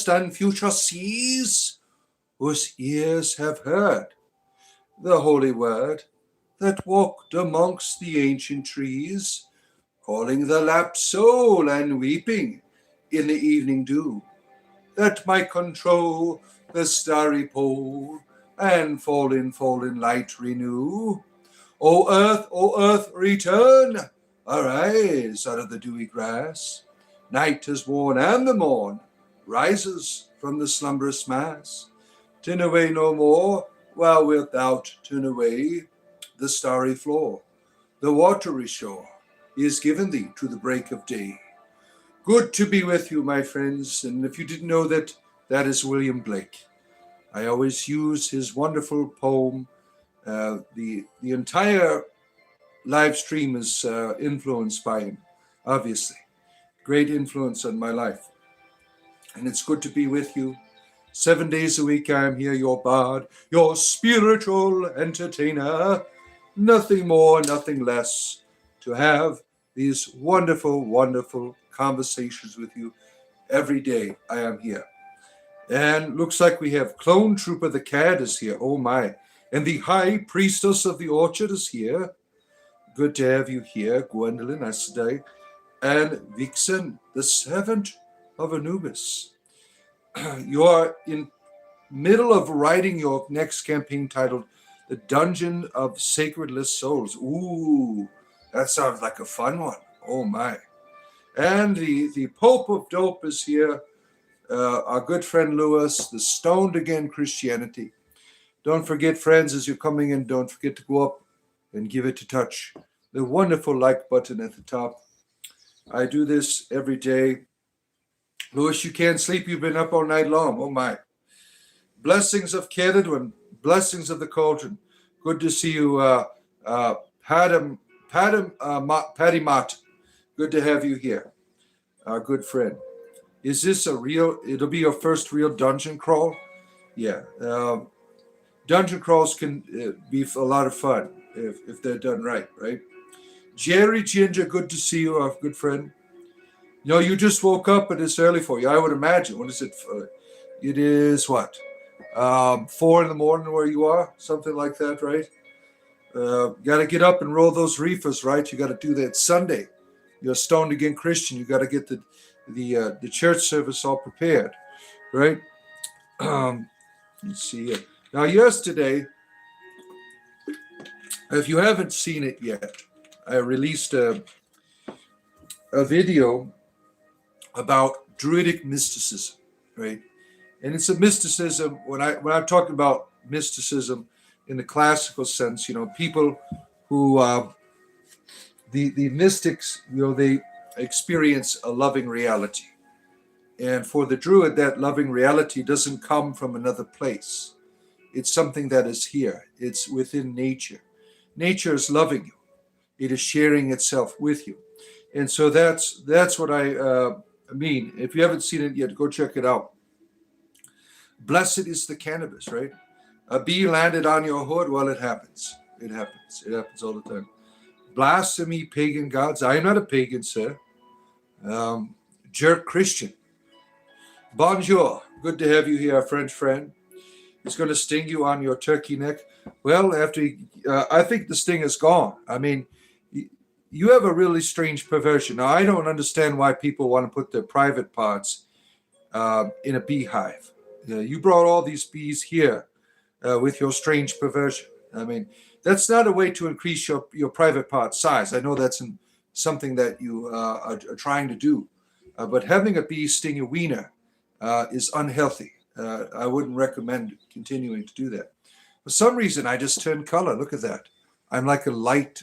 past and future seas, whose ears have heard the holy word that walked amongst the ancient trees, calling the lapsed soul and weeping in the evening dew, that might control the starry pole and fallen light renew. O earth, return, arise out of the dewy grass. Night has worn and the morn rises from the slumberous mass. Turn away no more, while wilt thou turn away the starry floor. The watery shore is given thee to the break of day. Good to be with you, my friends, and if you didn't know that, that is William Blake. I always use his wonderful poem. The entire live stream is influenced by him, obviously. Great influence on my life. And it's good to be with you. 7 days a week I am here, your bard, your spiritual entertainer. Nothing more, nothing less, to have these wonderful, wonderful conversations with you every day. I am here. And looks like we have Clone Trooper the Cat is here. Oh my. And the High Priestess of the Orchard is here. Good to have you here, Gwendolyn Asday. And Vixen, the Servant of Anubis. You are in middle of writing your next campaign titled The Dungeon of Sacredless Souls. Ooh, that sounds like a fun one. Oh my. And the Pope of Dope is here. Our good friend Lewis, the Stoned Again Christianity. Don't forget, friends, as you're coming in, don't forget to go up and give it a touch. The wonderful like button at the top. I do this every day. Lewis, you can't sleep. You've been up all night long. Oh my. Blessings of Kedadwin, blessings of the Cauldron. Good to see you, Paddy Mott. Good to have you here, our good friend. Is this a real, it'll be your first real dungeon crawl? Yeah. Dungeon crawls can be a lot of fun if they're done right? Jerry Ginger, good to see you, our good friend. You know, you just woke up and it's early for you, I would imagine. What is it? It is what? 4 in the morning where you are? Something like that, right? Got to get up and roll those reefers, right? You got to do that Sunday. You're a Stoned Again Christian. You got to get the church service all prepared, right? Let's see here. Now, yesterday, if you haven't seen it yet, I released a video about druidic mysticism, right? And it's a mysticism. When I'm talking about mysticism in the classical sense, you know, people who the mystics, you know, they experience a loving reality. And for the druid, that loving reality doesn't come from another place. It's something that is here. It's within nature. Nature is loving you. It is sharing itself with you. And so that's what I mean. If you haven't seen it yet, go check it out. Blessed is the cannabis, right? A bee landed on your hood. Well, it happens. It happens. It happens all the time. Blasphemy, pagan gods. I am not a pagan, sir. Jerk Christian. Bonjour. Good to have you here, our French friend. It's going to sting you on your turkey neck. Well, I think the sting is gone. I mean, you have a really strange perversion. Now, I don't understand why people want to put their private parts in a beehive. You brought all these bees here with your strange perversion. I mean, that's not a way to increase your private part size. I know that's something that you are trying to do. But having a bee sting your wiener is unhealthy. I wouldn't recommend continuing to do that. For some reason, I just turned color. Look at that. I'm like a light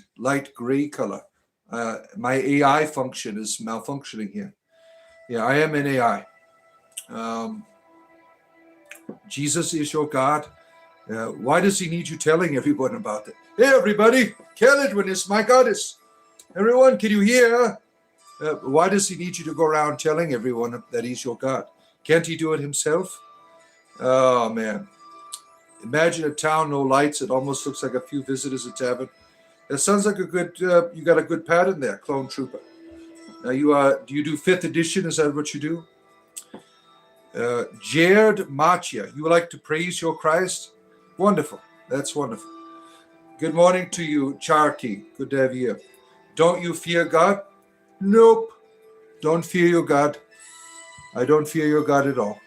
gray color. My AI function is malfunctioning here. Yeah, I am an AI. Jesus is your God. Why does he need you telling everyone about that? Hey, everybody, Kelledwin is my goddess. Everyone, can you hear? Why does he need you to go around telling everyone that he's your God? Can't he do it himself? Oh, man. Imagine a town, no lights. It almost looks like a few visitors at tavern. That sounds like a good, you got a good pattern there, Clone Trooper. Now do you do 5th edition? Is that what you do? Jared Machia, you would like to praise your Christ? Wonderful. That's wonderful. Good morning to you, Charky. Good to have you here. Don't you fear God? Nope. Don't fear your God. I don't fear your God at all.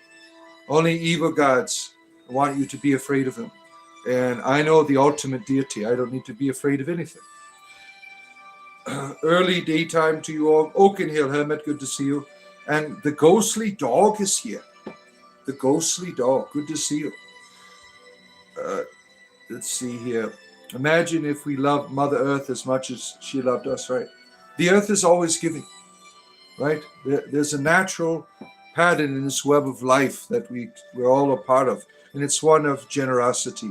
Only evil gods want you to be afraid of him. And I know the ultimate deity. I don't need to be afraid of anything. Early daytime to you all. Oaken Hill Hermit, good to see you. And the ghostly dog is here. The ghostly dog, good to see you. Let's see here. Imagine if we loved Mother Earth as much as she loved us, right? The earth is always giving, right? There's a natural pattern in this web of life that we're all a part of. And it's one of generosity.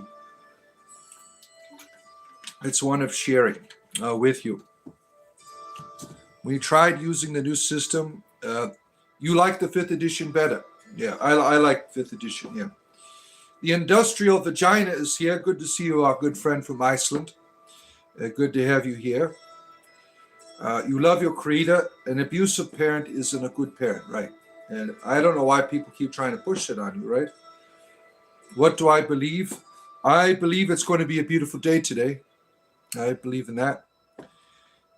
It's one of sharing with you. We tried using the new system. You like the 5th edition better. Yeah, I like 5th edition, yeah. The Industrial Vagina is here. Good to see you, our good friend from Iceland. Good to have you here. You love your creator. An abusive parent isn't a good parent, right? And I don't know why people keep trying to push it on you, right? What do I believe? I believe it's going to be a beautiful day today. I believe in that.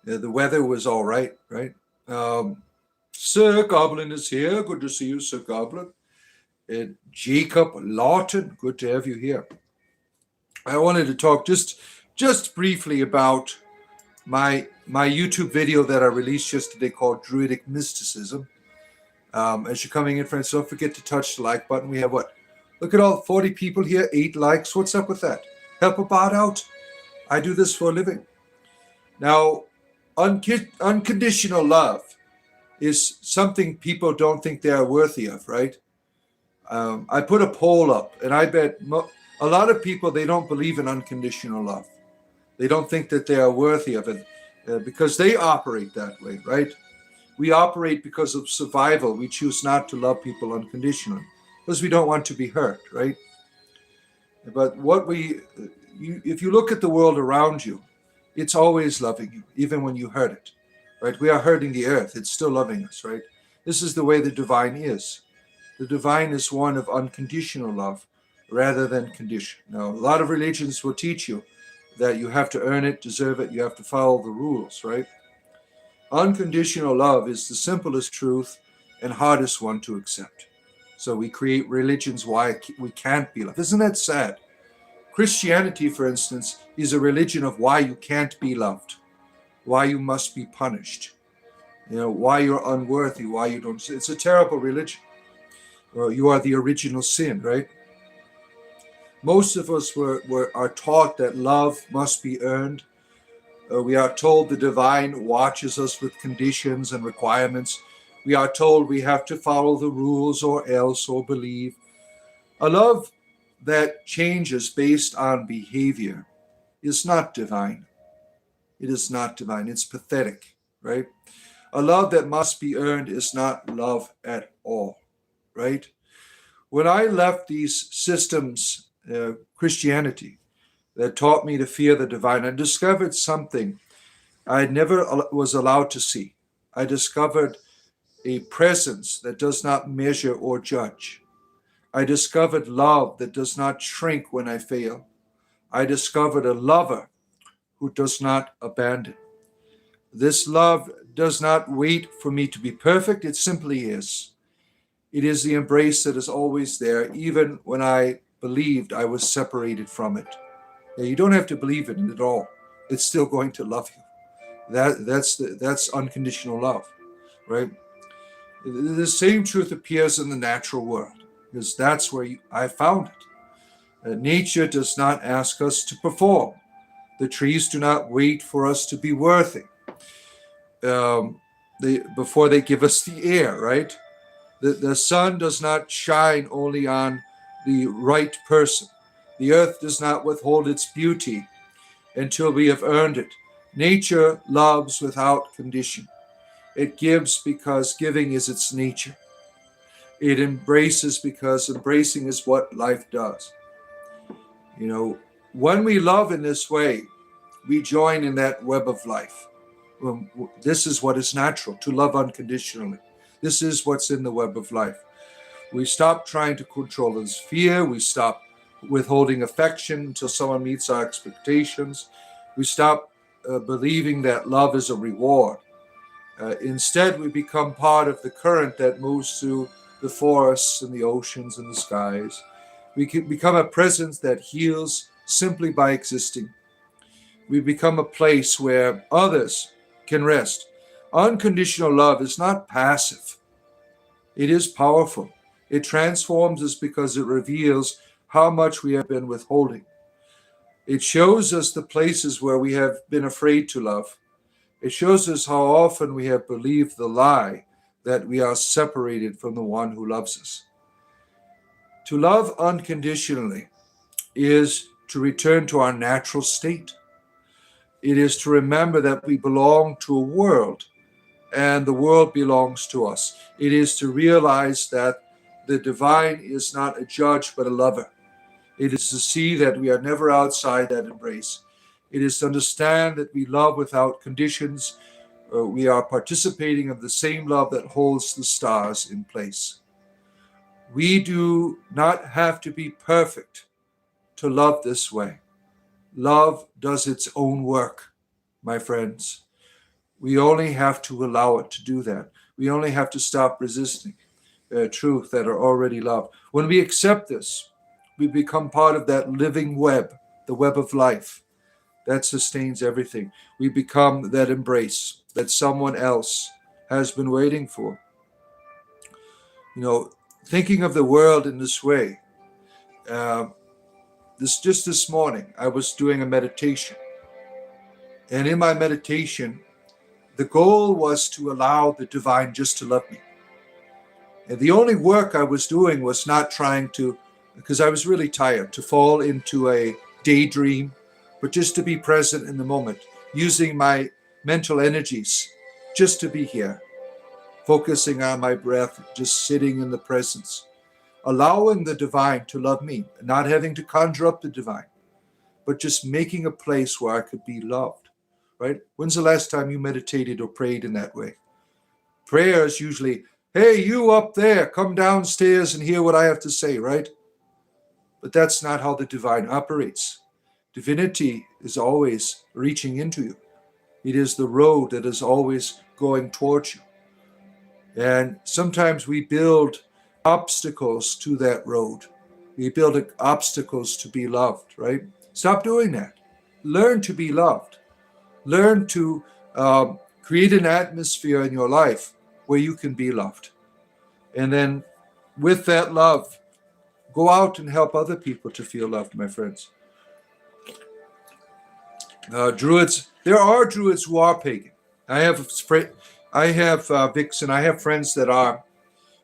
The weather was all right, right? Sir Goblin is here. Good to see you, Sir Goblin. And Jacob Lawton, good to have you here. I wanted to talk just briefly about my YouTube video that I released yesterday called Druidic Mysticism. As you're coming in, friends, don't forget to touch the like button. We have what? Look at all 40 people here, 8 likes. What's up with that? Help a bot out. I do this for a living. Now, unconditional love is something people don't think they are worthy of, right? I put a poll up, and I bet a lot of people, they don't believe in unconditional love. They don't think that they are worthy of it because they operate that way, right? We operate because of survival. We choose not to love people unconditionally because we don't want to be hurt, right? But if you look at the world around you, it's always loving you, even when you hurt it, right? We are hurting the earth. It's still loving us, right? This is the way the divine is. The divine is one of unconditional love rather than condition. Now, a lot of religions will teach you that you have to earn it, deserve it, you have to follow the rules, right? Unconditional love is the simplest truth and hardest one to accept. So we create religions why we can't be loved. Isn't that sad? Christianity, for instance, is a religion of why you can't be loved, why you must be punished, why you're unworthy, why you don't. It's a terrible religion. You are the original sin, right? Most of us are taught that love must be earned. We are told the divine watches us with conditions and requirements. We are told we have to follow the rules or else or believe. A love that changes based on behavior is not divine. It is not divine. It's pathetic, right? A love that must be earned is not love at all, right? When I left these systems, Christianity, that taught me to fear the divine, I discovered something I never was allowed to see. I discovered a presence that does not measure or judge. I discovered love that does not shrink when I fail. I discovered a lover who does not abandon. This love does not wait for me to be perfect. It simply is. It is the embrace that is always there, even when I believed I was separated from it. Now, you don't have to believe in it at all. It's still going to love you. That's unconditional love, right? The same truth appears in the natural world, because that's where I found it. Nature does not ask us to perform. The trees do not wait for us to be worthy before they give us the air, right? The sun does not shine only on the right person. The earth does not withhold its beauty until we have earned it. Nature loves without condition. It gives because giving is its nature. It embraces because embracing is what life does. When we love in this way, we join in that web of life. This is what is natural, to love unconditionally. This is what's in the web of life. We stop trying to control this fear. We stop withholding affection until someone meets our expectations. We stop believing that love is a reward. Instead, we become part of the current that moves through the forests and the oceans and the skies. We can become a presence that heals simply by existing. We become a place where others can rest. Unconditional love is not passive, it is powerful. It transforms us because it reveals how much we have been withholding. It shows us the places where we have been afraid to love. It shows us how often we have believed the lie that we are separated from the one who loves us. To love unconditionally is to return to our natural state. It is to remember that we belong to a world and the world belongs to us. It is to realize that the divine is not a judge but a lover. It is to see that we are never outside that embrace. It is to understand that we love without conditions. We are participating in the same love that holds the stars in place. We do not have to be perfect to love this way. Love does its own work, my friends. We only have to allow it to do that. We only have to stop resisting truth that are already loved. When we accept this, we become part of that living web, the web of life that sustains everything. We become that embrace that someone else has been waiting for. Thinking of the world in this way, uh, this morning, I was doing a meditation. And in my meditation, the goal was to allow the divine just to love me. And the only work I was doing was not trying to, because I was really tired, to fall into a daydream, but just to be present in the moment, using my mental energies just to be here, focusing on my breath, just sitting in the presence, allowing the divine to love me, not having to conjure up the divine, but just making a place where I could be loved, right? When's the last time you meditated or prayed in that way? Prayer is usually, hey, you up there, come downstairs and hear what I have to say, right? But that's not how the divine operates. Divinity is always reaching into you. It is the road that is always going towards you. And sometimes we build obstacles to that road. We build obstacles to be loved, right? Stop doing that. Learn to be loved. Learn to create an atmosphere in your life where you can be loved. And then with that love, go out and help other people to feel loved, my friends. Druids, there are druids who are pagan. I have Vixen, I have friends that are.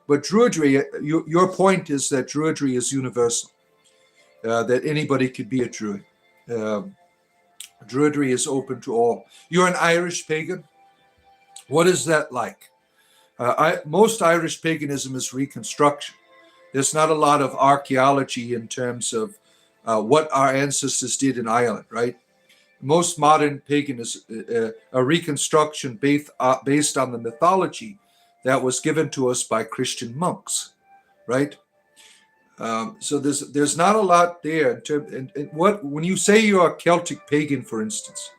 But druidry, your point is that druidry is universal, that anybody could be a druid. Druidry is open to all. You're an Irish pagan. What is that like? Most Irish paganism is reconstruction. There's not a lot of archaeology in terms of what our ancestors did in Ireland, right? Most modern paganism is a reconstruction based on the mythology that was given to us by Christian monks, right? So there's not a lot there. When you say you're a Celtic pagan, for instance,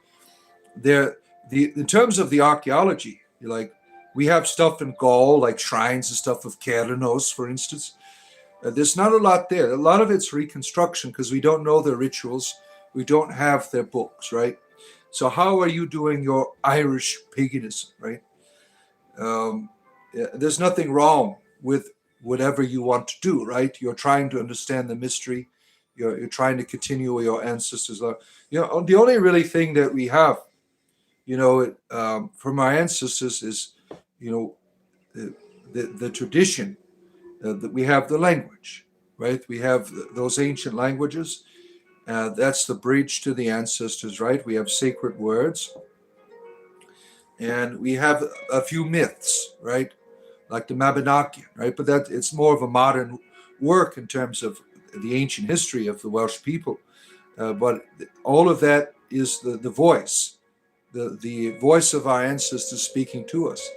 in terms of the archaeology, we have stuff in Gaul, like shrines and stuff of Kernos, for instance. There's not a lot there. A lot of it's reconstruction because we don't know their rituals. We don't have their books, right? So how are you doing your Irish paganism, right? There's nothing wrong with whatever you want to do, right? You're trying to understand the mystery. You're trying to continue with your ancestors. The only really thing that we have, from our ancestors is, the tradition. That we have the language, right? We have those ancient languages. That's the bridge to the ancestors, right? We have sacred words. And we have a few myths, right? Like the Mabinogion, right? But it's more of a modern work in terms of the ancient history of the Welsh people. But all of that is the voice, the voice of our ancestors speaking to us.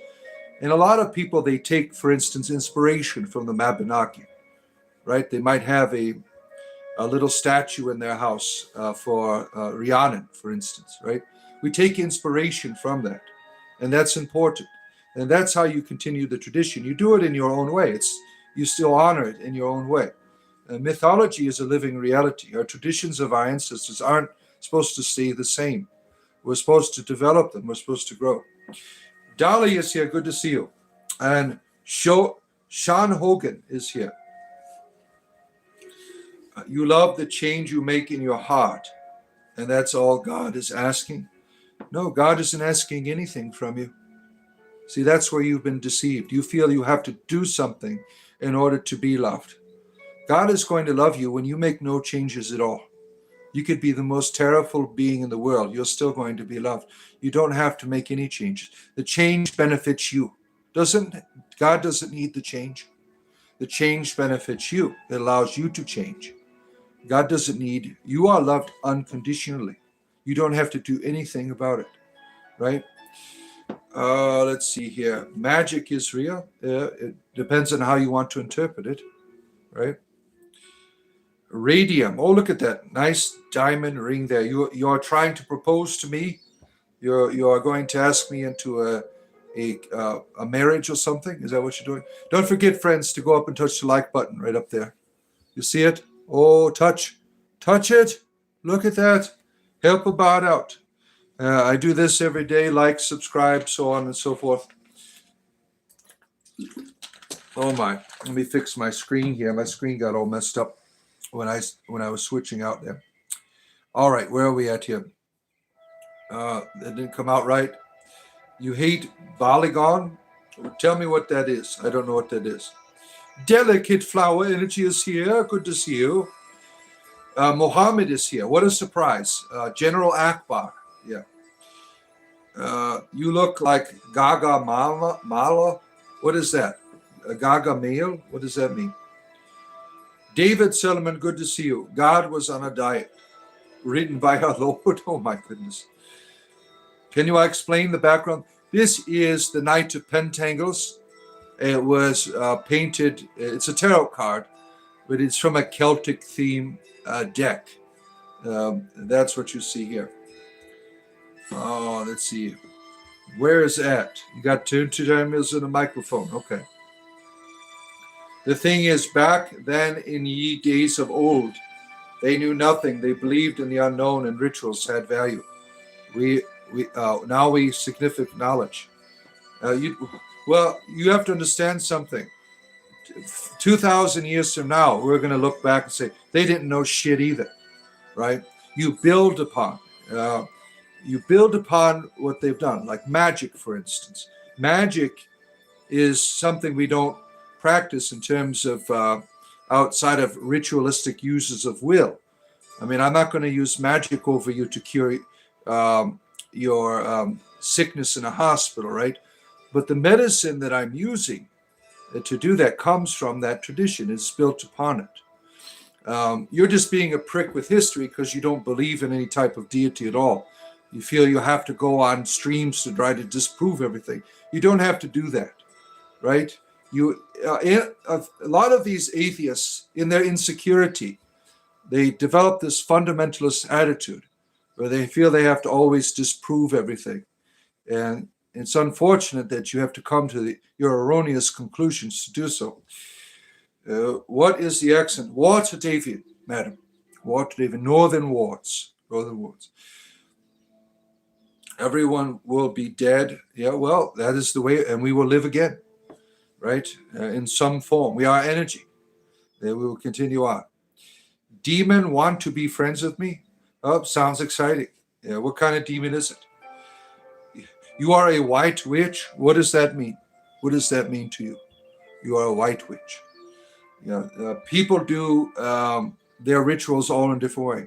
And a lot of people, they take, for instance, inspiration from the Mabinaki, right? They might have a little statue in their house for Rhiannon, for instance, right? We take inspiration from that, and that's important. And that's how you continue the tradition. You do it in your own way. You still honor it in your own way. Mythology is a living reality. Our traditions of our ancestors aren't supposed to stay the same. We're supposed to develop them. We're supposed to grow. Dolly is here. Good to see you. And Sean Hogan is here. You love the change you make in your heart, and that's all God is asking. No, God isn't asking anything from you. See, that's where you've been deceived. You feel you have to do something in order to be loved. God is going to love you when you make no changes at all. You could be the most terrible being in the world. You're still going to be loved. You don't have to make any changes. The change benefits you. God doesn't need the change. The change benefits you. It allows you to change. God doesn't need, you are loved unconditionally. You don't have to do anything about it, right? Let's see here. Magic is real. It depends on how you want to interpret it, right? Radium. Oh, look at that nice diamond ring there. You are trying to propose to me. You are going to ask me into a marriage or something. Is that what you're doing? Don't forget, friends, to go up and touch the like button right up there. You see it? Oh, touch it. Look at that. Help a bot out. I do this every day. Like, subscribe, so on and so forth. Oh my! Let me fix my screen here. My screen got all messed up when I was switching out there. All right, where are we at here? That didn't come out right. You hate Baligon? Tell me what that is. I don't know what that is. Delicate flower energy is here. Good to see you. Mohammed is here. What a surprise. General Akbar. Yeah. You look like Gaga Mala. What is that? Gaga male? What does that mean? David Solomon, good to see you. God was on a diet. Written by our Lord. Oh my goodness. Can you explain the background? This is the Knight of Pentangles. It was painted. It's a tarot card, but it's from a Celtic theme deck. That's what you see here. Oh, let's see. Where is that? You got two times in a microphone. Okay. The thing is, back then in ye days of old, they knew nothing. They believed in the unknown, and rituals had value. Now we significant knowledge. You have to understand something. 2,000 years from now, we're going to look back and say they didn't know shit either, right? You build upon what they've done, like magic, for instance. Magic is something we don't practice in terms of outside of ritualistic uses of will. I mean, I'm not going to use magic over you to cure your sickness in a hospital, right? But the medicine that I'm using to do that comes from that tradition. It's built upon it. You're just being a prick with history because you don't believe in any type of deity at all. You feel you have to go on streams to try to disprove everything. You don't have to do that, right? A lot of these atheists, in their insecurity, they develop this fundamentalist attitude where they feel they have to always disprove everything. And it's unfortunate that you have to come to your erroneous conclusions to do so. What is the accent? Water David, madam. Water David. Northern wards. Northern wards. Everyone will be dead. Yeah, well, that is the way, and we will live again, right? In some form. We are energy. Then we will continue on. Demon want to be friends with me? Oh, sounds exciting. Yeah, what kind of demon is it? You are a white witch? What does that mean? What does that mean to you? You are a white witch. People do their rituals all in a different way.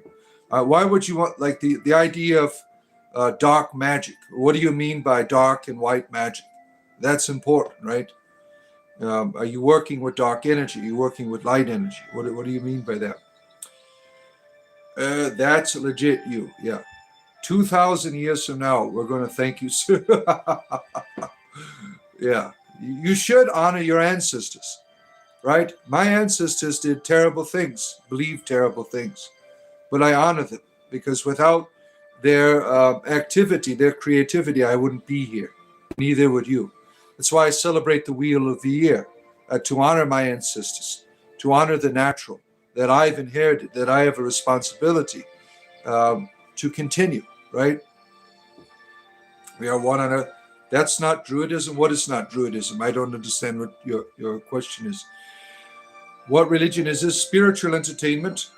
Why would you want, like the idea of dark magic? What do you mean by dark and white magic? That's important, right? Are you working with dark energy? Are you working with light energy? What do you mean by that? That's legit you, yeah. 2,000 years from now, we're going to thank you, sir. Yeah, You should honor your ancestors, right? My ancestors did terrible things, believed terrible things, but I honor them because without their activity, their creativity, I wouldn't be here. Neither would you. That's why I celebrate the Wheel of the Year, to honor my ancestors, to honor the natural that I've inherited, that I have a responsibility to continue, right? We are one on earth. That's not Druidism. What is not Druidism? I don't understand what your question is. What religion is this? Spiritual entertainment.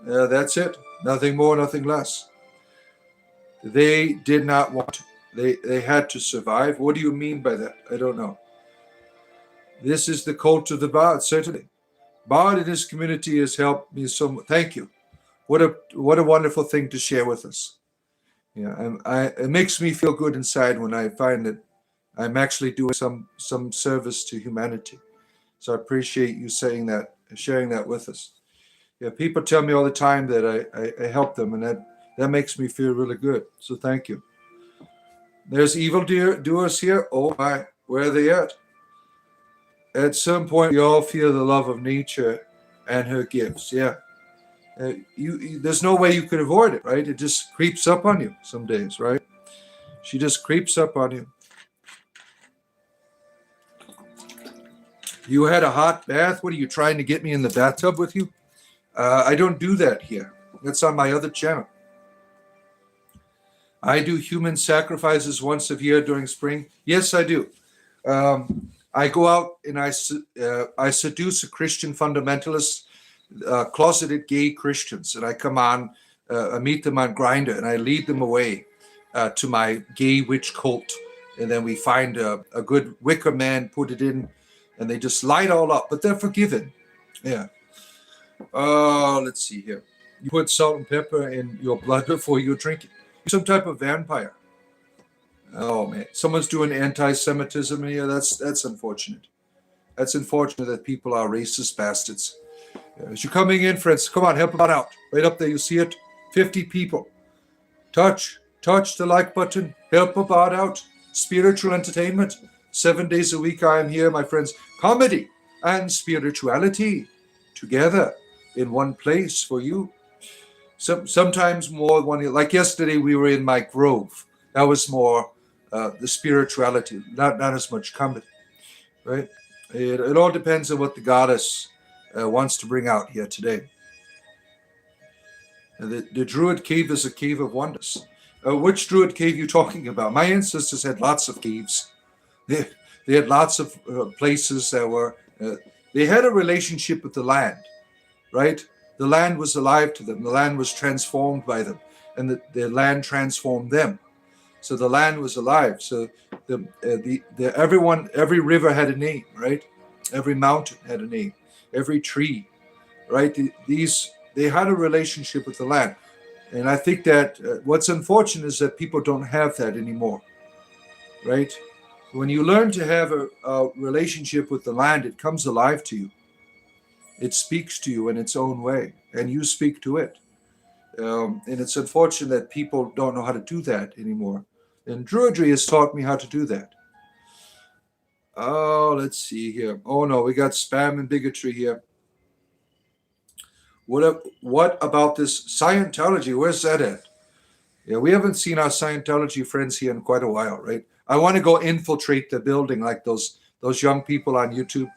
That's it. Nothing more, nothing less. They did not want to. They had to survive. What do you mean by that? I don't know. This is the cult of the Bard, certainly. Bard in his community has helped me so much. Thank you. What a wonderful thing to share with us. Yeah, it makes me feel good inside when I find that I'm actually doing some service to humanity. So I appreciate you saying that, sharing that with us. Yeah, people tell me all the time that I help them, and that makes me feel really good. So thank you. There's evil doers here. Oh my, where are they at? At some point, we all feel the love of nature and her gifts. Yeah. There's no way you could avoid it, right? It just creeps up on you some days, right? She just creeps up on you. You had a hot bath. What are you trying to get me in the bathtub with you? I don't do that here. That's on my other channel. I do human sacrifices once a year during spring. Yes, I do. I go out and I seduce a Christian fundamentalist, closeted gay Christians, and I come on, I meet them on Grindr, and I lead them away to my gay witch cult. And then we find a good wicker man, put it in, and they just light all up, but they're forgiven. Yeah. Let's see here. You put salt and pepper in your blood before you drink it. You're some type of vampire. Oh man, someone's doing anti-Semitism here. That's unfortunate. That's unfortunate that people are racist bastards. As you're coming in, friends, come on, help them out. Right up there, you see it? 50 people. Touch the like button. Help about out. Spiritual entertainment. 7 days a week I am here, my friends. Comedy and spirituality together in one place for you. Sometimes more like yesterday we were in my grove. That was more the spirituality, not as much comedy, right? It all depends on what the goddess wants to bring out here today. The Druid cave is a cave of wonders. Which Druid cave are you talking about? My ancestors had lots of caves. They had lots of places that were. They had a relationship with the land, right? The land was alive to them. The land was transformed by them, and the land transformed them. So the land was alive. So every river had a name, right? Every mountain had a name. Every tree, right? They had a relationship with the land, and I think that what's unfortunate is that people don't have that anymore, right? When you learn to have a relationship with the land, it comes alive to you. It speaks to you in its own way, and you speak to it. And it's unfortunate that people don't know how to do that anymore. And Druidry has taught me how to do that. Oh, let's see here. Oh no, we got spam and bigotry here. What about this Scientology? Where's that at? Yeah, we haven't seen our Scientology friends here in quite a while, right? I want to go infiltrate the building like those young people on YouTube.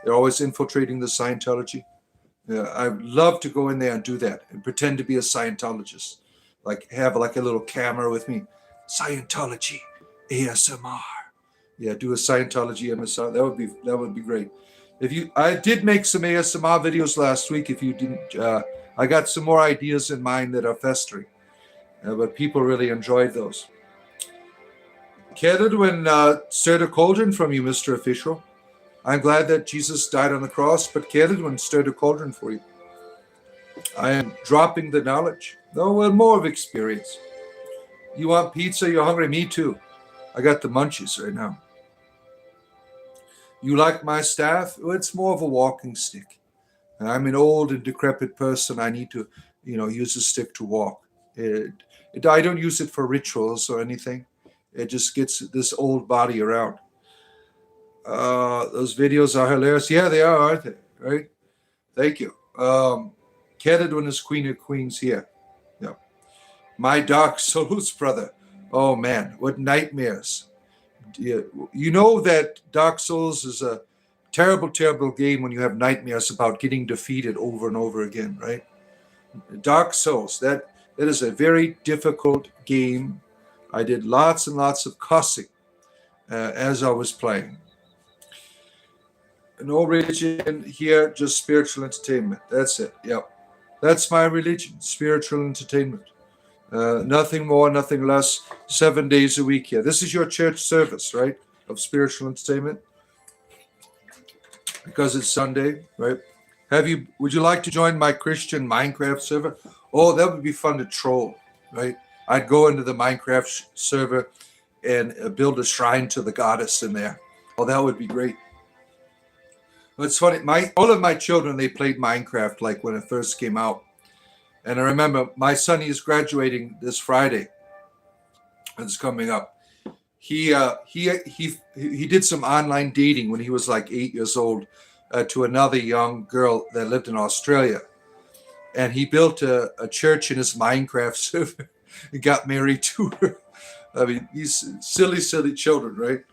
They're always infiltrating the Scientology. Yeah, I'd love to go in there and do that and pretend to be a Scientologist. Like have like a little camera with me. Scientology ASMR. Yeah, do a Scientology ASMR. That would be great. I did make some ASMR videos last week. If you didn't, I got some more ideas in mind that are festering, but people really enjoyed those. Kedidwin stirred a cauldron from you, Mr. Official. I'm glad that Jesus died on the cross, but Kedidwin stirred a cauldron for you. I am dropping the knowledge. No, well, more of experience. You want pizza? You're hungry? Me too. I got the munchies right now. You like my staff? Well, it's more of a walking stick. I'm an old and decrepit person. I need to, use a stick to walk. I don't use it for rituals or anything. It just gets this old body around. Those videos are hilarious. Yeah, they are, aren't they? Right? Thank you. Kedidwin is Queen of Queens here. Yeah. My Dark Souls, brother. Oh, man. What nightmares. You know that Dark Souls is a terrible, terrible game when you have nightmares about getting defeated over and over again, right? Dark Souls, that is a very difficult game. I did lots and lots of cussing as I was playing. No religion here, just spiritual entertainment. That's it. Yep. That's my religion, spiritual entertainment. Nothing more, nothing less. 7 days a week here. This is your church service, right? Of spiritual entertainment. Because it's Sunday, right? Would you like to join my Christian Minecraft server? Oh, that would be fun to troll, right? I'd go into the Minecraft server and build a shrine to the goddess in there. Oh, that would be great. It's funny. All of my children, they played Minecraft like when it first came out. And I remember my son, he's graduating this Friday. It's coming up. He did some online dating when he was like 8 years old to another young girl that lived in Australia. And he built a church in his Minecraft server and got married to her. I mean, these silly, silly children, right?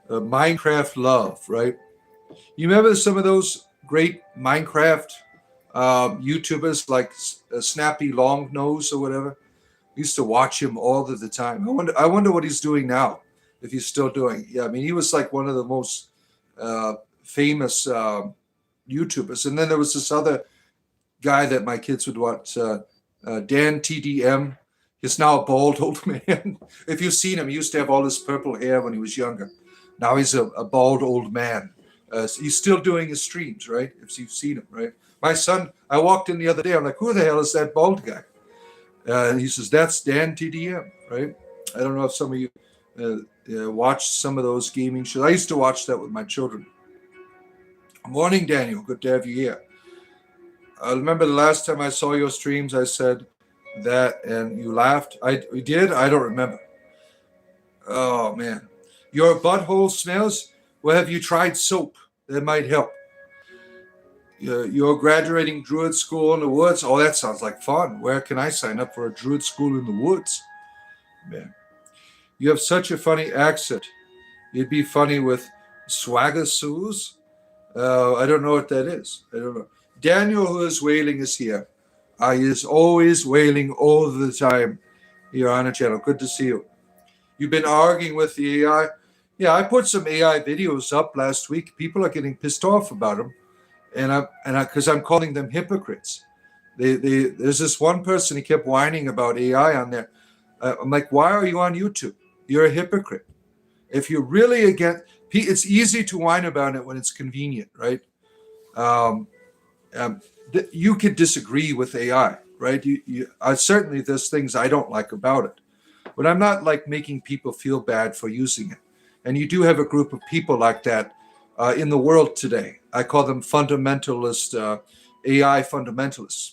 Minecraft love, right? You remember some of those great Minecraft YouTubers like Snappy Long Nose or whatever? I used to watch him all of the time. I wonder what he's doing now, if he's still doing. Yeah, I mean, he was like one of the most famous YouTubers. And then there was this other guy that my kids would watch, Dan TDM. He's now a bald old man. If you've seen him, he used to have all this purple hair when he was younger. Now he's a bald old man. He's still doing his streams, right? If you've seen him, right? My son, I walked in the other day. I'm like, who the hell is that bald guy? And he says, that's Dan TDM, right? I don't know if some of you watched some of those gaming shows. I used to watch that with my children. Morning, Daniel. Good to have you here. I remember the last time I saw your streams, I said that, and you laughed. We did? I don't remember. Oh, man. Your butthole smells? Well, have you tried soap? That might help. You're graduating druid school in the woods? Oh, that sounds like fun. Where can I sign up for a druid school in the woods? Man, you have such a funny accent. You'd be funny with swagasoos. I don't know what that is. I don't know. Daniel, who is wailing, is here. He is always wailing all the time. You're on a channel. Good to see you. You've been arguing with the AI. Yeah, I put some AI videos up last week. People are getting pissed off about them, because I'm calling them hypocrites. There's this one person, he kept whining about AI on there. I'm like, why are you on YouTube? You're a hypocrite. If you're really against, it's easy to whine about it when it's convenient, right? You could disagree with AI, right? Certainly there's things I don't like about it, but I'm not like making people feel bad for using it. And you do have a group of people like that in the world today. I call them fundamentalist, AI fundamentalists,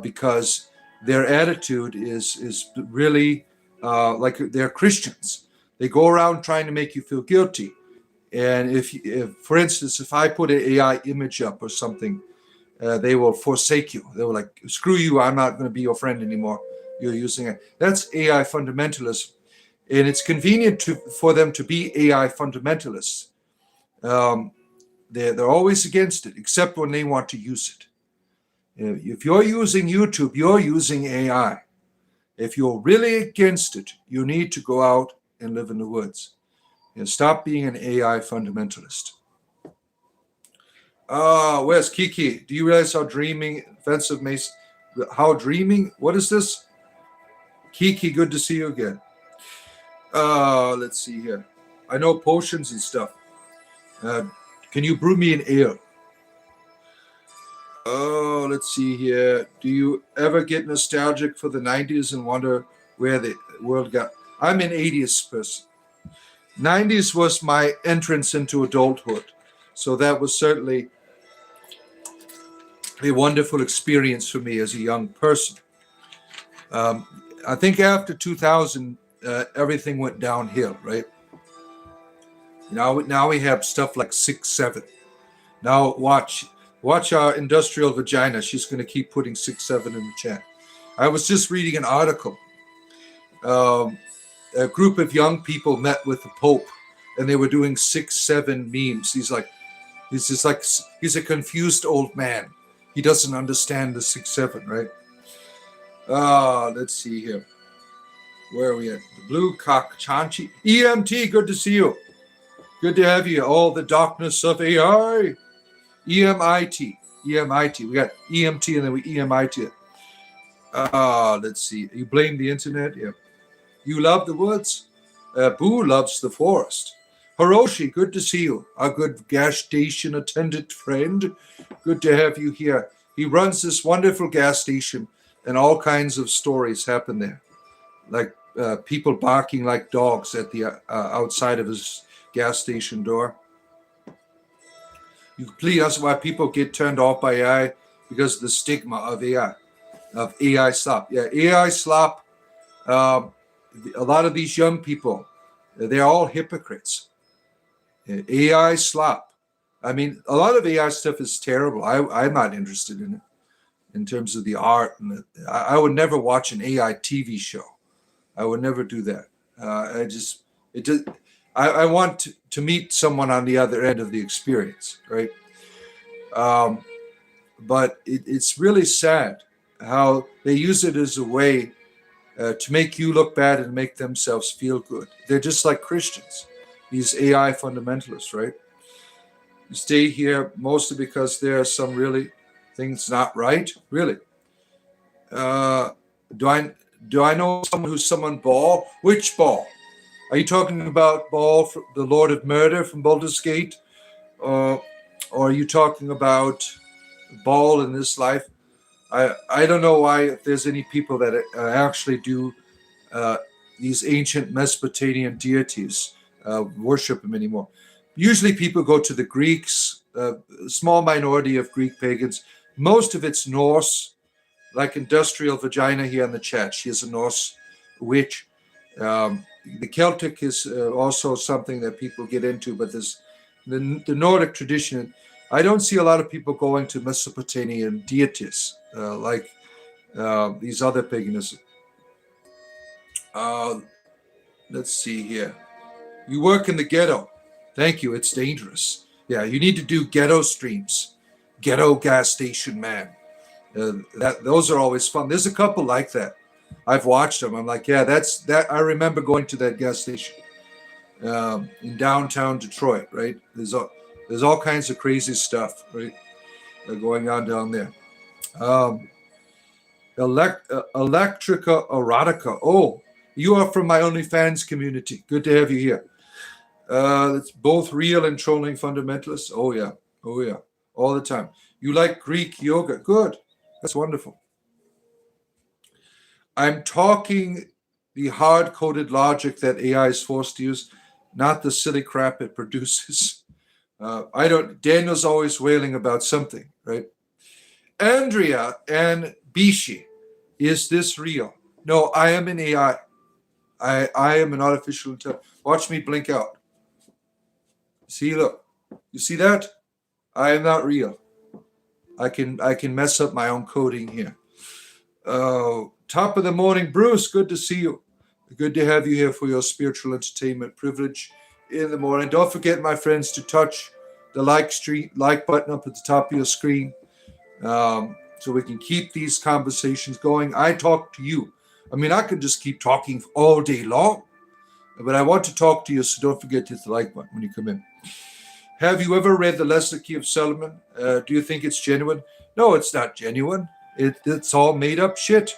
because their attitude is really like they're Christians. They go around trying to make you feel guilty. And if for instance, if I put an AI image up or something, they will forsake you. They will like, screw you, I'm not going to be your friend anymore. You're using it. That's AI fundamentalism. And it's convenient for them to be AI fundamentalists. They're always against it, except when they want to use it. If you're using YouTube, you're using AI. If you're really against it, you need to go out and live in the woods and stop being an AI fundamentalist. Where's Kiki? Do you realize how dreaming, offensive Mace, how dreaming? What is this? Kiki, good to see you again. Let's see here. I know potions and stuff. Can you brew me an ale? Oh, let's see here. Do you ever get nostalgic for the 90s and wonder where the world got? I'm an 80s person. 90s was my entrance into adulthood. So that was certainly a wonderful experience for me as a young person. I think after 2000, everything went downhill, right? Now we have stuff like 6-7. Now watch our industrial vagina. She's going to keep putting 6-7 in the chat. I was just reading an article. A group of young people met with the Pope, and they were doing 6-7 memes. He's a confused old man. He doesn't understand the 6-7, right? Let's see here. Where are we at? The Blue Cock Chanchi. EMT, good to see you. Good to have you. All the darkness of AI. EMIT. EMIT. We got EMT and then we EMIT it. Let's see. You blame the internet? Yeah. You love the woods? Boo loves the forest. Hiroshi, good to see you. Our good gas station attendant friend. Good to have you here. He runs this wonderful gas station, and all kinds of stories happen there. Like people barking like dogs at the outside of his gas station door. You can please ask why people get turned off by AI because of the stigma of AI slop. Yeah, AI slop. A lot of these young people, they're all hypocrites. AI slop. I mean, a lot of AI stuff is terrible. I'm not interested in it in terms of the art. And I would never watch an AI TV show. I would never do that. I want to meet someone on the other end of the experience, right? But it's really sad how they use it as a way to make you look bad and make themselves feel good. They're just like Christians, these AI fundamentalists, right? You stay here mostly because there are some really things not right. Really? Do I know someone who's summoned Baal? Which Baal? Are you talking about Baal, the Lord of Murder from Baldur's Gate? Or are you talking about Baal in this life? I don't know why if there's any people that actually do these ancient Mesopotamian deities worship them anymore. Usually people go to the Greeks, a small minority of Greek pagans. Most of it's Norse, like Industrial Vagina here in the chat. She is a Norse witch. The Celtic is also something that people get into, but there's the Nordic tradition. I don't see a lot of people going to Mesopotamian deities like these other paganism. Let's see here. You work in the ghetto. Thank you. It's dangerous. Yeah, you need to do ghetto streams. Ghetto gas station man. Those are always fun. There's a couple like that. I've watched them. I'm like, yeah, that's that. I remember going to that gas station in downtown Detroit. Right? There's all kinds of crazy stuff, right, going on down there. Electrica erotica. Oh, you are from my OnlyFans community. Good to have you here. It's both real and trolling fundamentalists. Oh yeah, all the time. You like Greek yoga? Good. That's wonderful. I'm talking the hard-coded logic that AI is forced to use, not the silly crap it produces. Daniel's always wailing about something, right? Andrea and Bishi, is this real? No, I am an AI. I am an artificial intelligence. Watch me blink out. See, look. You see that? I am not real. I can mess up my own coding here. Top of the morning, Bruce. Good to see you. Good to have you here for your spiritual entertainment privilege in the morning. Don't forget, my friends, to touch the like button up at the top of your screen, so we can keep these conversations going. I talk to you. I mean, I could just keep talking all day long, but I want to talk to you, so don't forget to hit the like button when you come in. Have you ever read the Lesser Key of Solomon? Do you think it's genuine? No, it's not genuine. It's all made up shit.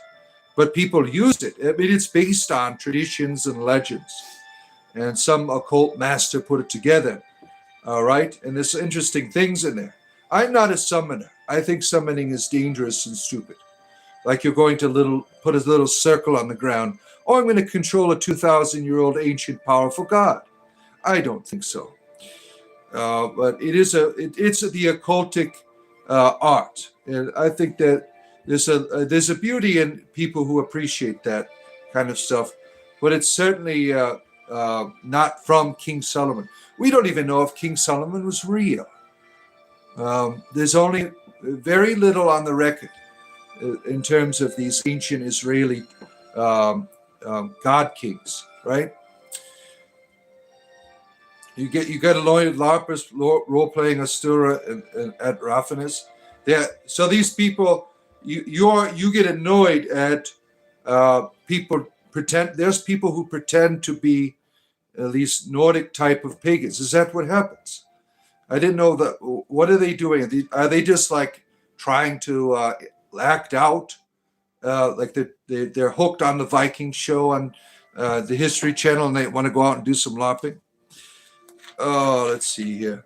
But people used it. I mean, it's based on traditions and legends. And some occult master put it together. All right? And there's interesting things in there. I'm not a summoner. I think summoning is dangerous and stupid. Like you're going to put a little circle on the ground. Oh, I'm going to control a 2,000-year-old ancient powerful god. I don't think so. But it's the occultic art. And I think that there's a beauty in people who appreciate that kind of stuff, but it's certainly not from King Solomon. We don't even know if King Solomon was real. There's only very little on the record in terms of these ancient Israeli god kings, right? You get a Lloyd Larpers role playing Astura at Raphanis. So these people, you get annoyed at people pretend. There's people who pretend to be these Nordic type of pagans. Is that what happens? I didn't know that. What are they doing? Are they just like trying to act out? Like they're hooked on the Viking show on the History Channel, and they want to go out and do some lopping. Oh, let's see here.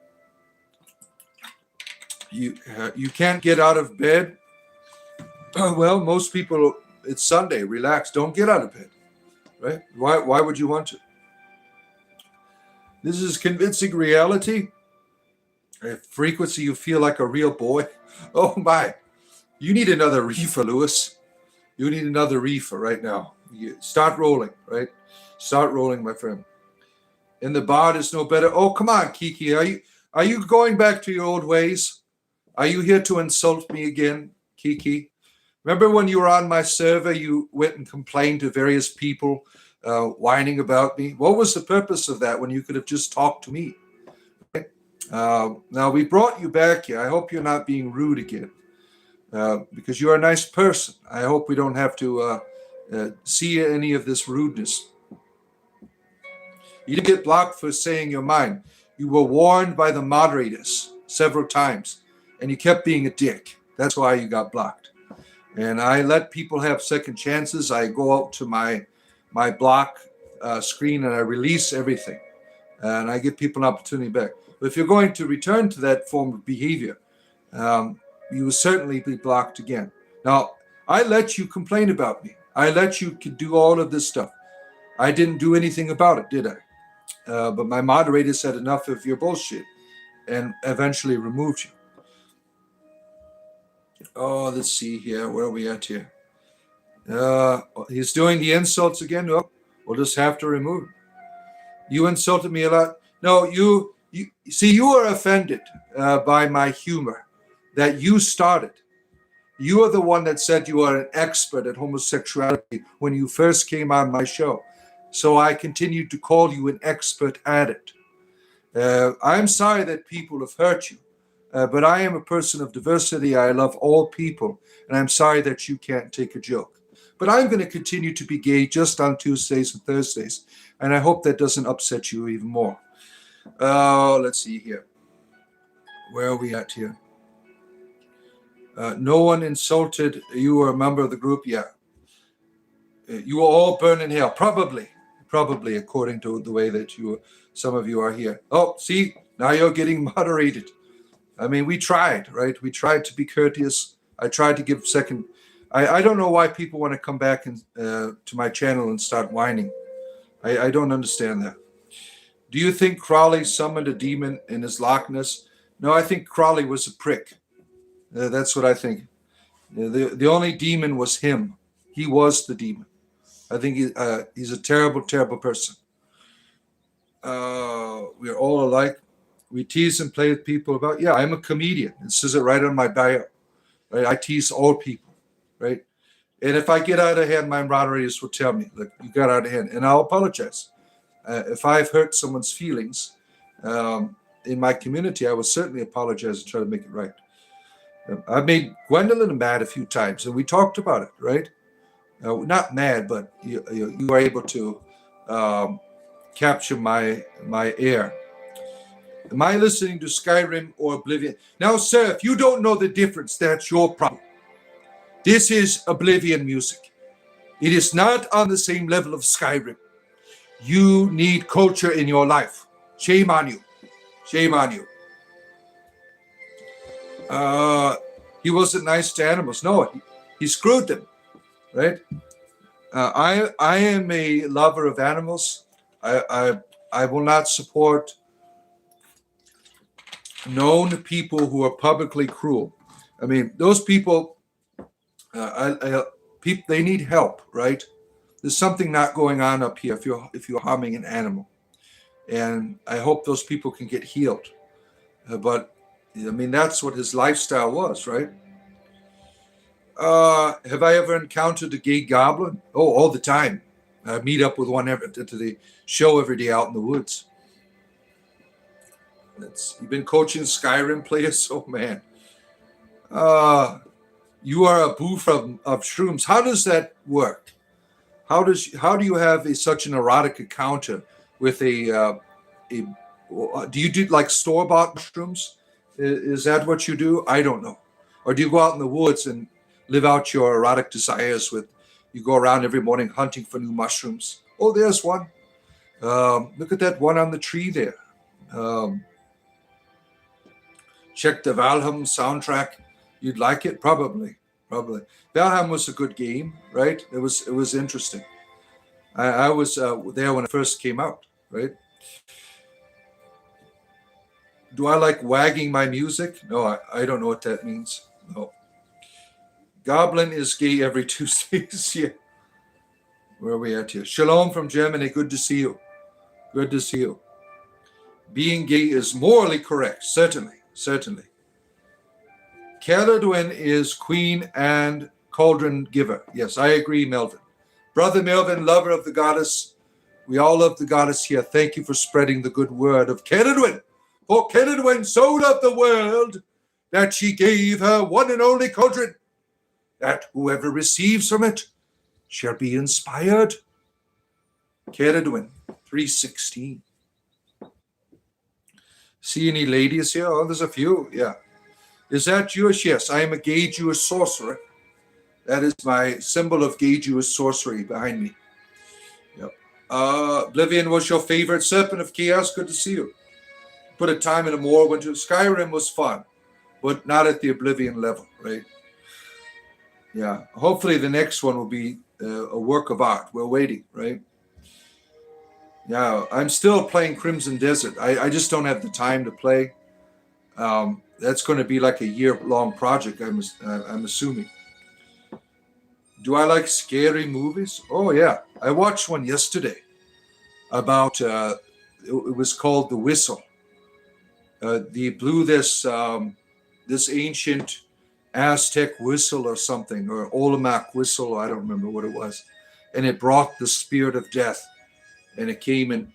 You can't get out of bed. Well, most people, it's Sunday. Relax. Don't get out of bed. Right? Why would you want to? This is convincing reality. A frequency you feel like a real boy. Oh my. You need another reefer, Lewis. You need another reefer right now. Start rolling, right? Start rolling, my friend. And the bard is no better. Oh, come on, Kiki. Are you going back to your old ways? Are you here to insult me again, Kiki? Remember when you were on my server, you went and complained to various people, whining about me? What was the purpose of that when you could have just talked to me? Right? Now, we brought you back here. I hope you're not being rude again, because you're a nice person. I hope we don't have to see any of this rudeness. You didn't get blocked for saying your mind. You were warned by the moderators several times, and you kept being a dick. That's why you got blocked. And I let people have second chances. I go out to my block screen and I release everything. And I give people an opportunity back. But if you're going to return to that form of behavior, you will certainly be blocked again. Now, I let you complain about me. I let you do all of this stuff. I didn't do anything about it, did I? But my moderator said enough of your bullshit and eventually removed you. Oh, let's see here. Where are we at here? He's doing the insults again. Oh, we'll just have to remove him. You insulted me a lot. No, you see, you are offended by my humor that you started. You are the one that said you are an expert at homosexuality when you first came on my show. So I continued to call you an expert at it. I'm sorry that people have hurt you, but I am a person of diversity. I love all people, and I'm sorry that you can't take a joke. But I'm going to continue to be gay just on Tuesdays and Thursdays, and I hope that doesn't upset you even more. Let's see here. Where are we at here? No one insulted. You were a member of the group? Yeah. You will all burn in hell. Probably, according to the way that some of you are here. Oh, see, now you're getting moderated. I mean, we tried, right? We tried to be courteous. I tried to give second. I don't know why people want to come back to my channel and start whining. I don't understand that. Do you think Crowley summoned a demon in his Loch Ness? No, I think Crowley was a prick. That's what I think. The only demon was him. He was the demon. I think he's a terrible, terrible person. We're all alike. We tease and play with people about, yeah, I'm a comedian. It says it right on my bio. Right? I tease all people, right? And if I get out of hand, my moderators will tell me, look, you got out of hand, and I'll apologize. If I've hurt someone's feelings in my community, I will certainly apologize and try to make it right. I've made Gwendolyn mad a few times, and we talked about it, right? Not mad, but you were able to capture my air. Am I listening to Skyrim or Oblivion? Now, sir, if you don't know the difference, that's your problem. This is Oblivion music. It is not on the same level of Skyrim. You need culture in your life. Shame on you. Shame on you. He wasn't nice to animals. No, he screwed them, right? I am a lover of animals. I will not support known people who are publicly cruel. I mean, those people, they need help, right? There's something not going on up here if you're harming an animal. And I hope those people can get healed. But I mean, that's what his lifestyle was, right? Have I ever encountered a gay goblin? Oh, all the time. I meet up with one to the show every day out in the woods. You've been coaching Skyrim players? Oh, man. You are a booth of shrooms. How does that work? How do you have such an erotic encounter with a do you do like store-bought mushrooms? Is that what you do? I don't know. Or do you go out in the woods and live out your erotic desires you go around every morning hunting for new mushrooms? Oh, there's one. Look at that one on the tree there. Check the Valheim soundtrack. You'd like it? Probably. Valheim was a good game, right? It was interesting. I was there when it first came out, right? Do I like wagging my music? No, I don't know what that means. No. Goblin is gay every Tuesdays. Yeah. Where are we at here? Shalom from Germany. Good to see you. Good to see you. Being gay is morally correct. Certainly. Caledwin is queen and cauldron giver. Yes, I agree, Melvin. Brother Melvin, lover of the goddess. We all love the goddess here. Thank you for spreading the good word of Caledwin. For Caledwin so loved the world that she gave her one and only cauldron, that whoever receives from it shall be inspired. Caledwin 3:16. See any ladies here? Oh, there's a few. Yeah. Is that Jewish? Yes, I am a gay Jewish sorcerer. That is my symbol of gay Jewish sorcery behind me. Yep. Oblivion was your favorite. Serpent of Chaos, good to see you. Put a time in a more winter. Skyrim was fun, but not at the Oblivion level, right? Yeah. Hopefully the next one will be a work of art. We're waiting, right? Yeah. I'm still playing Crimson Desert. I just don't have the time to play. That's going to be like a year-long project, I'm assuming. Do I like scary movies? Oh, yeah. I watched one yesterday about, it was called The Whistle. They blew this ancient Aztec whistle or something, or Olmec whistle, I don't remember what it was. And it brought the spirit of death. And it came and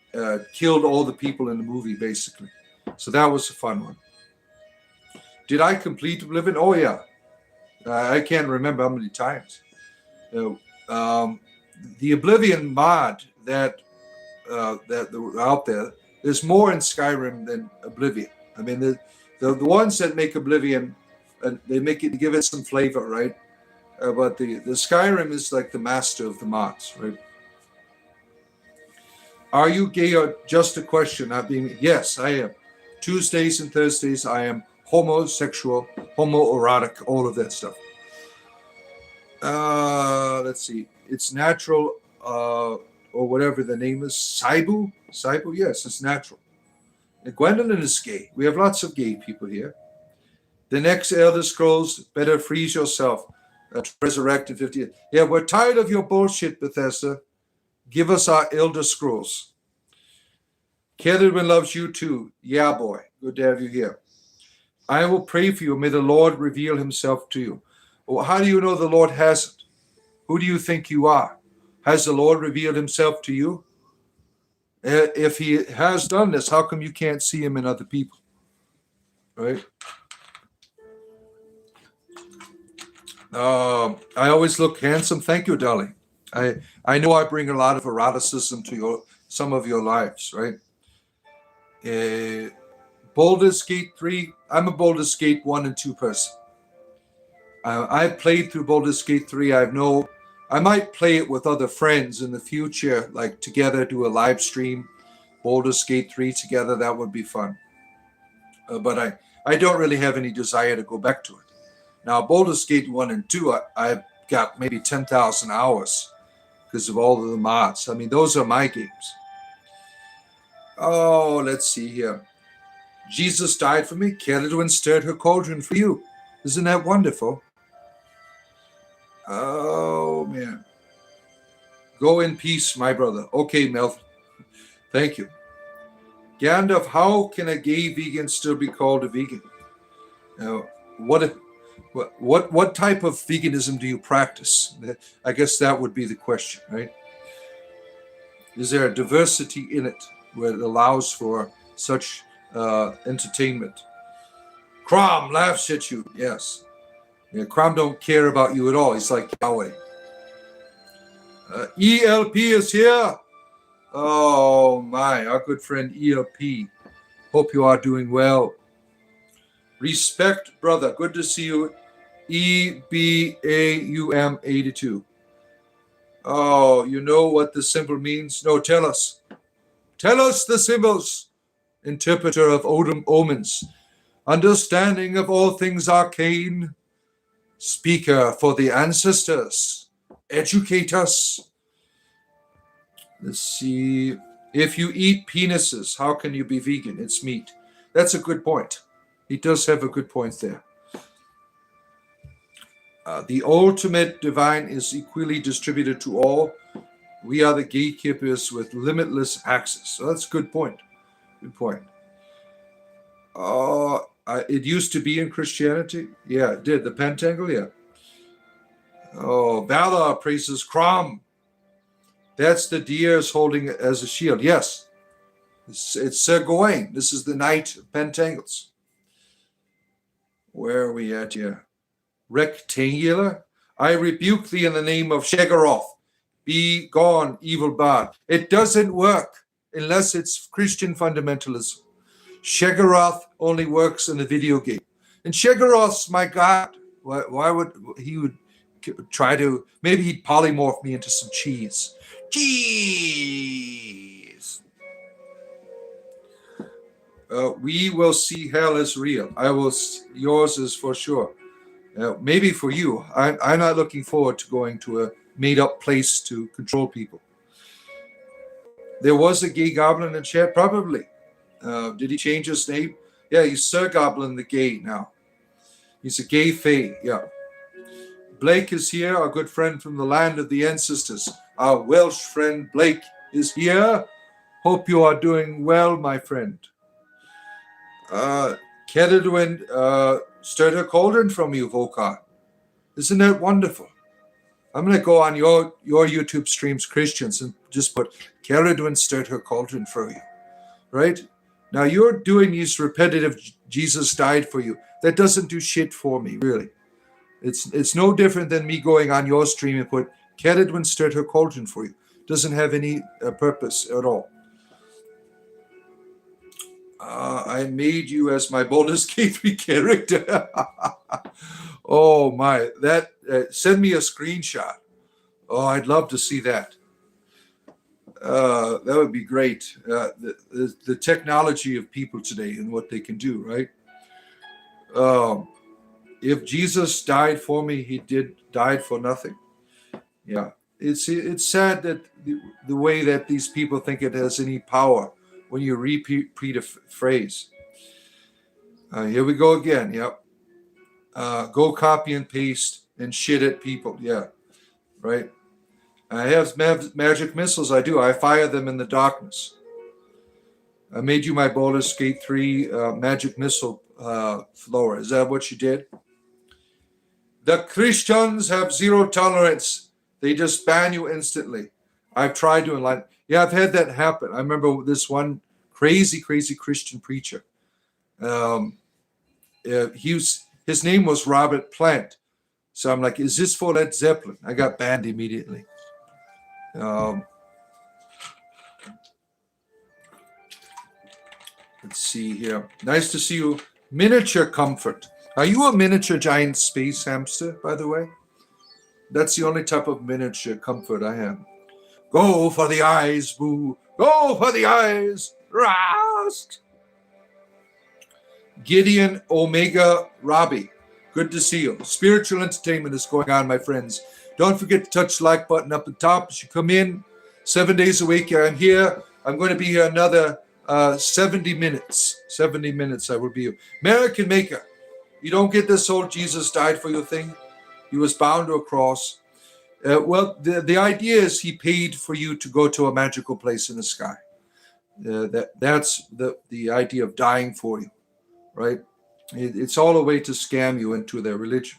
killed all the people in the movie, basically. So that was a fun one. Did I complete Oblivion? Oh, yeah. I can't remember how many times. The Oblivion mod that out there, there's more in Skyrim than Oblivion. I mean, the ones that make Oblivion, they give it some flavor, right? But the Skyrim is like the master of the mods, right? Are you gay or just a question? Not being. Yes, I am. Tuesdays and Thursdays, I am homosexual, homoerotic, all of that stuff. Let's see. It's natural, or whatever the name is. Saibu? Yes, it's natural. And Gwendolyn is gay. We have lots of gay people here. The next Elder Scrolls, better freeze yourself. Resurrect in 50 years. Yeah, we're tired of your bullshit, Bethesda. Give us our Elder Scrolls. Caledwin loves you too. Yeah, boy. Good to have you here. I will pray for you. May the Lord reveal himself to you. Well, how do you know the Lord hasn't? Who do you think you are? Has the Lord revealed himself to you? If he has done this, how come you can't see him in other people? Right? I always look handsome. Thank you, darling. I know I bring a lot of eroticism to some of your lives, right? Baldur's Gate 3, I'm a Baldur's Gate 1 and 2 person. I played through Baldur's Gate 3. I might play it with other friends in the future, like together, do a live stream, Baldur's Gate 3 together. That would be fun. But I don't really have any desire to go back to it. Now, Baldur's Gate 1 and 2, I've got maybe 10,000 hours because of all of the mods. I mean, those are my games. Oh, let's see here. Jesus died for me. Caledwin stirred her cauldron for you. Isn't that wonderful? Oh, man. Go in peace, my brother. Okay, Melvin. Thank you. Gandalf, how can a gay vegan still be called a vegan? Now, what type of veganism do you practice? I guess that would be the question, right? Is there a diversity in it where it allows for such entertainment? Crom laughs at you. Yes. Yeah, Crom don't care about you at all. He's like Yahweh. ELP is here. Oh my, our good friend ELP. Hope you are doing well. Respect, brother. Good to see you. EBAUM82. Oh, you know what the symbol means? No, tell us. Tell us the symbols. Interpreter of omens. Understanding of all things arcane. Speaker for the ancestors. Educate us. Let's see. If you eat penises, how can you be vegan? It's meat. That's a good point. He does have a good point there. The ultimate divine is equally distributed to all. We are the gatekeepers with limitless access. So that's a good point. Good point. It used to be in Christianity. Yeah, it did. The Pentangle, yeah. Oh, Valor praises Crom. That's the deers holding it as a shield. Yes. It's Sir Gawain. This is the knight of Pentangles. Where are we at here? Rectangular. I rebuke thee in the name of Shegaroth. Be gone, evil bard. It doesn't work unless it's Christian fundamentalism. Shegaroth only works in a video game. And Shegaroth's my god. Why would he would try to, maybe he'd polymorph me into some cheese. Cheese. We will see hell is real. Yours is for sure. Maybe for you. I'm not looking forward to going to a made-up place to control people. There was a gay goblin in chat, probably. Did he change his name? Yeah, he's Sir Goblin the Gay now. He's a gay fae, yeah. Blake is here, our good friend from the land of the ancestors. Our Welsh friend Blake is here. Hope you are doing well, my friend. Kedidwin stirred her cauldron from you, Volcar. Isn't that wonderful? I'm going to go on your YouTube streams, Christians, and just put Kedidwin stirred her cauldron for you, right? Now you're doing these repetitive Jesus died for you. That doesn't do shit for me, really. It's no different than me going on your stream and put Kedidwin stirred her cauldron for you. Doesn't have any purpose at all. I made you as my Baldur's Gate 3 character. Oh my, that send me a screenshot. Oh, I'd love to see that. That would be great. The technology of people today and what they can do, right? If Jesus died for me, he died for nothing. Yeah, it's sad that the way that these people think it has any power when you repeat a phrase. Here we go again. Yep. Go copy and paste and shit at people. Yeah, right. I have magic missiles. I do. I fire them in the darkness. I made you my Baldur's Gate 3 magic missile thrower. Is that what you did? The Christians have zero tolerance. They just ban you instantly. I've tried to enlighten. Yeah, I've had that happen. I remember this one crazy Christian preacher. His name was Robert Plant. So I'm like, is this for Led Zeppelin? I got banned immediately. Let's see here. Nice to see you. Miniature Comfort. Are you a miniature giant space hamster, by the way? That's the only type of miniature comfort I have. Go for the eyes, boo. Go for the eyes. Rust. Gideon Omega Robbie. Good to see you. Spiritual entertainment is going on, my friends. Don't forget to touch the like button up the top as you come in. 7 days a week, I'm here. I'm going to be here another 70 minutes. 70 minutes I will be here. American Maker. You don't get this whole Jesus died for your thing. He was bound to a cross. Well, the idea is he paid for you to go to a magical place in the sky. That's the idea of dying for you, right? It's all a way to scam you into their religion.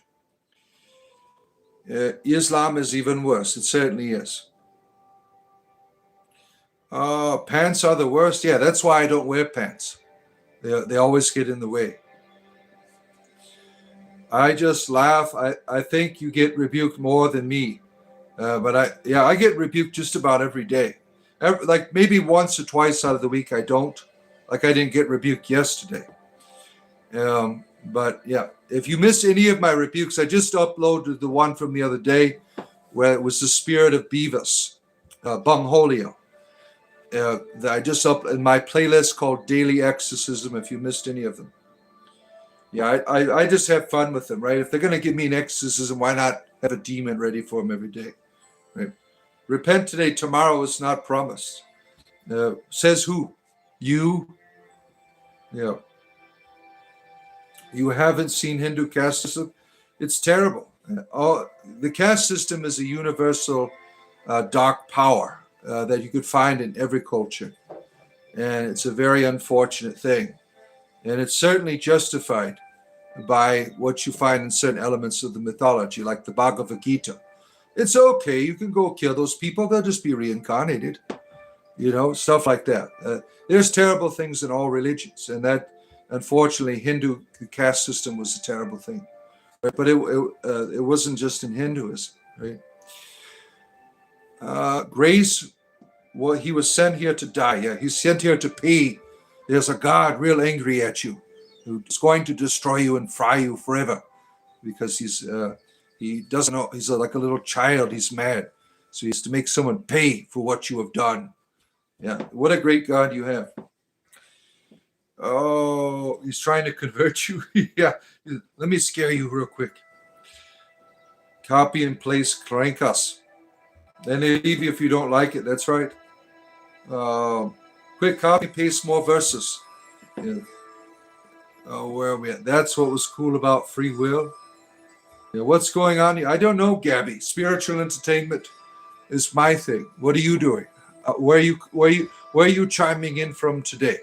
Islam is even worse. It certainly is. Pants are the worst. Yeah, that's why I don't wear pants. They always get in the way. I just laugh. I think you get rebuked more than me. But I get rebuked just about every day. Like maybe once or twice out of the week I don't. Like I didn't get rebuked yesterday. But yeah, if you miss any of my rebukes, I just uploaded the one from the other day where it was the spirit of Beavis, Bumholio. That I just up in my playlist called Daily Exorcism. If you missed any of them, yeah, I just have fun with them, right? If they're gonna give me an exorcism, why not have a demon ready for them every day, right? Repent today, tomorrow is not promised. Says who? You. Yeah. You haven't seen Hindu caste system? It's terrible. The caste system is a universal dark power that you could find in every culture. And it's a very unfortunate thing. And it's certainly justified by what you find in certain elements of the mythology, like the Bhagavad Gita. It's okay, you can go kill those people, they'll just be reincarnated. Stuff like that. There's terrible things in all religions, and that, unfortunately, Hindu caste system was a terrible thing. Right? But it wasn't just in Hinduism, right? Grace, well, he was sent here to die. Yeah, he's sent here to pay. There's a God real angry at you, who's going to destroy you and fry you forever, because he doesn't know. He's like a little child. He's mad, so he has to make someone pay for what you have done. Yeah, what a great God you have. Oh, he's trying to convert you. Yeah, let me scare you real quick. Copy and paste Krankas. Then they leave you if you don't like it. That's right. Quick copy paste more verses. Yeah. Oh, where are we at? That's what was cool about free will. Yeah, what's going on here? I don't know, Gabby. Spiritual entertainment is my thing. What are you doing? Where are you chiming in from today?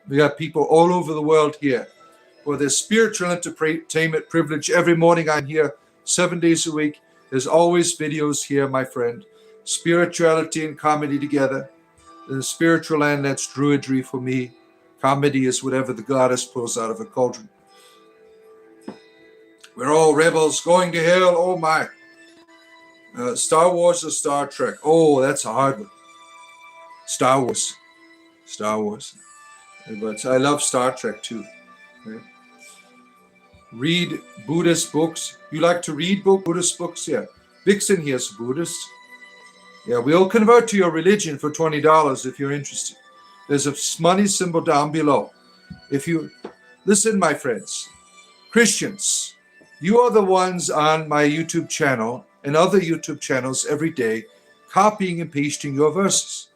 We got people all over the world here for their spiritual entertainment privilege. Every morning I'm here 7 days a week. There's always videos here, my friend. Spirituality and comedy together. In the spiritual land, that's druidry for me. Comedy is whatever the goddess pulls out of a cauldron. We're all rebels going to hell. Oh my. Star Wars or Star Trek? Oh, that's a hard one. Star Wars. But I love Star Trek too. Right? Read Buddhist books. You like to read Buddhist books? Yeah. Vixen here's a Buddhist. Yeah, we'll convert to your religion for $20 if you're interested. There's a money symbol down below. If you listen, my friends, Christians, you are the ones on my YouTube channel and other YouTube channels every day copying and pasting your verses.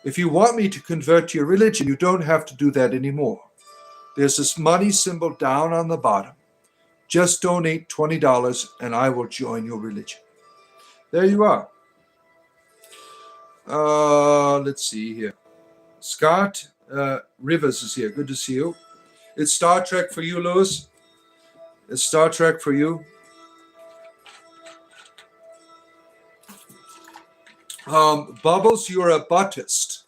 If you want me to convert to your religion, you don't have to do that anymore. There's this money symbol down on the bottom. Just donate $20 and I will join your religion. There you are. Let's see here. Scott Rivers is here. Good to see you. It's Star Trek for you, Lewis. It's Star Trek for you. Bubbles, you're a Buddhist.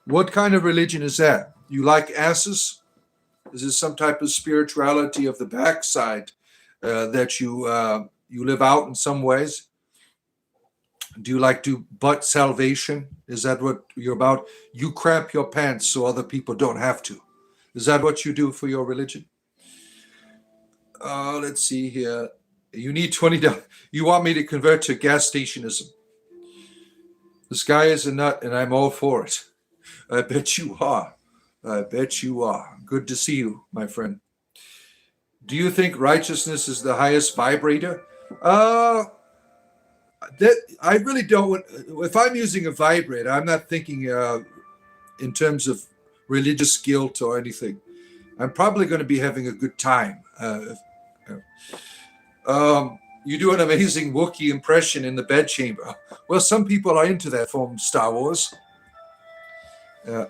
What kind of religion is that? You like asses? Is this some type of spirituality of the backside that you live out in some ways? Do you like to butt salvation? Is that what you're about? You crap your pants so other people don't have to. Is that what you do for your religion? Let's see here. You need $20. You want me to convert to gas stationism? This guy is a nut, and I'm all for it. I bet you are. Good to see you, my friend. Do you think righteousness is the highest vibrator? I really don't. If I'm using a vibrator, I'm not thinking in terms of religious guilt or anything. I'm probably going to be having a good time. You do an amazing Wookiee impression in the bedchamber. Well, some people are into that from Star Wars.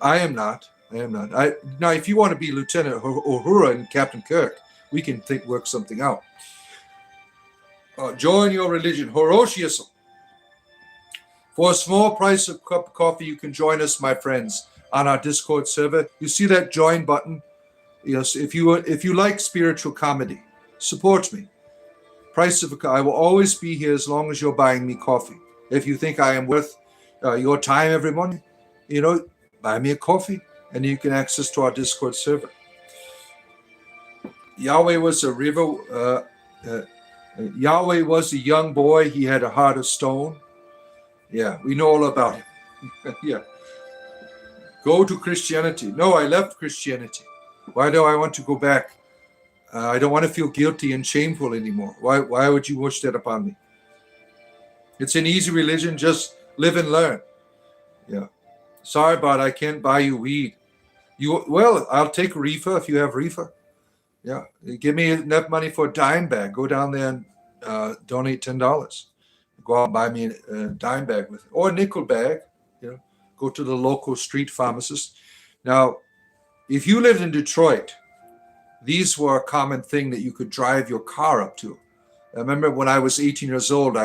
I am not. I am not. Now, if you want to be Lieutenant Uhura and Captain Kirk, we can work something out. Join your religion, Horoshiism. For a small price of cup of coffee, you can join us, my friends, on our Discord server. You see that join button? Yes. If you like spiritual comedy, support me. Price of I will always be here as long as you're buying me coffee. If you think I am worth your time every morning, buy me a coffee, and you can access to our Discord server. Yahweh was a river. Yahweh was a young boy. He had a heart of stone. Yeah, we know all about him. Yeah. Go to Christianity. No, I left Christianity. Why do I want to go back? I don't want to feel guilty and shameful anymore. Why would you wish that upon me? It's an easy religion. Just live and learn. Yeah. Sorry, but I can't buy you weed. Well, I'll take reefer if you have reefer. Yeah. Give me enough money for a dime bag. Go down there and donate $10. Go out and buy me a dime bag with it. Or a nickel bag. Go to the local street pharmacist. Now, if you lived in Detroit, these were a common thing that you could drive your car up to. I remember when I was 18 years old,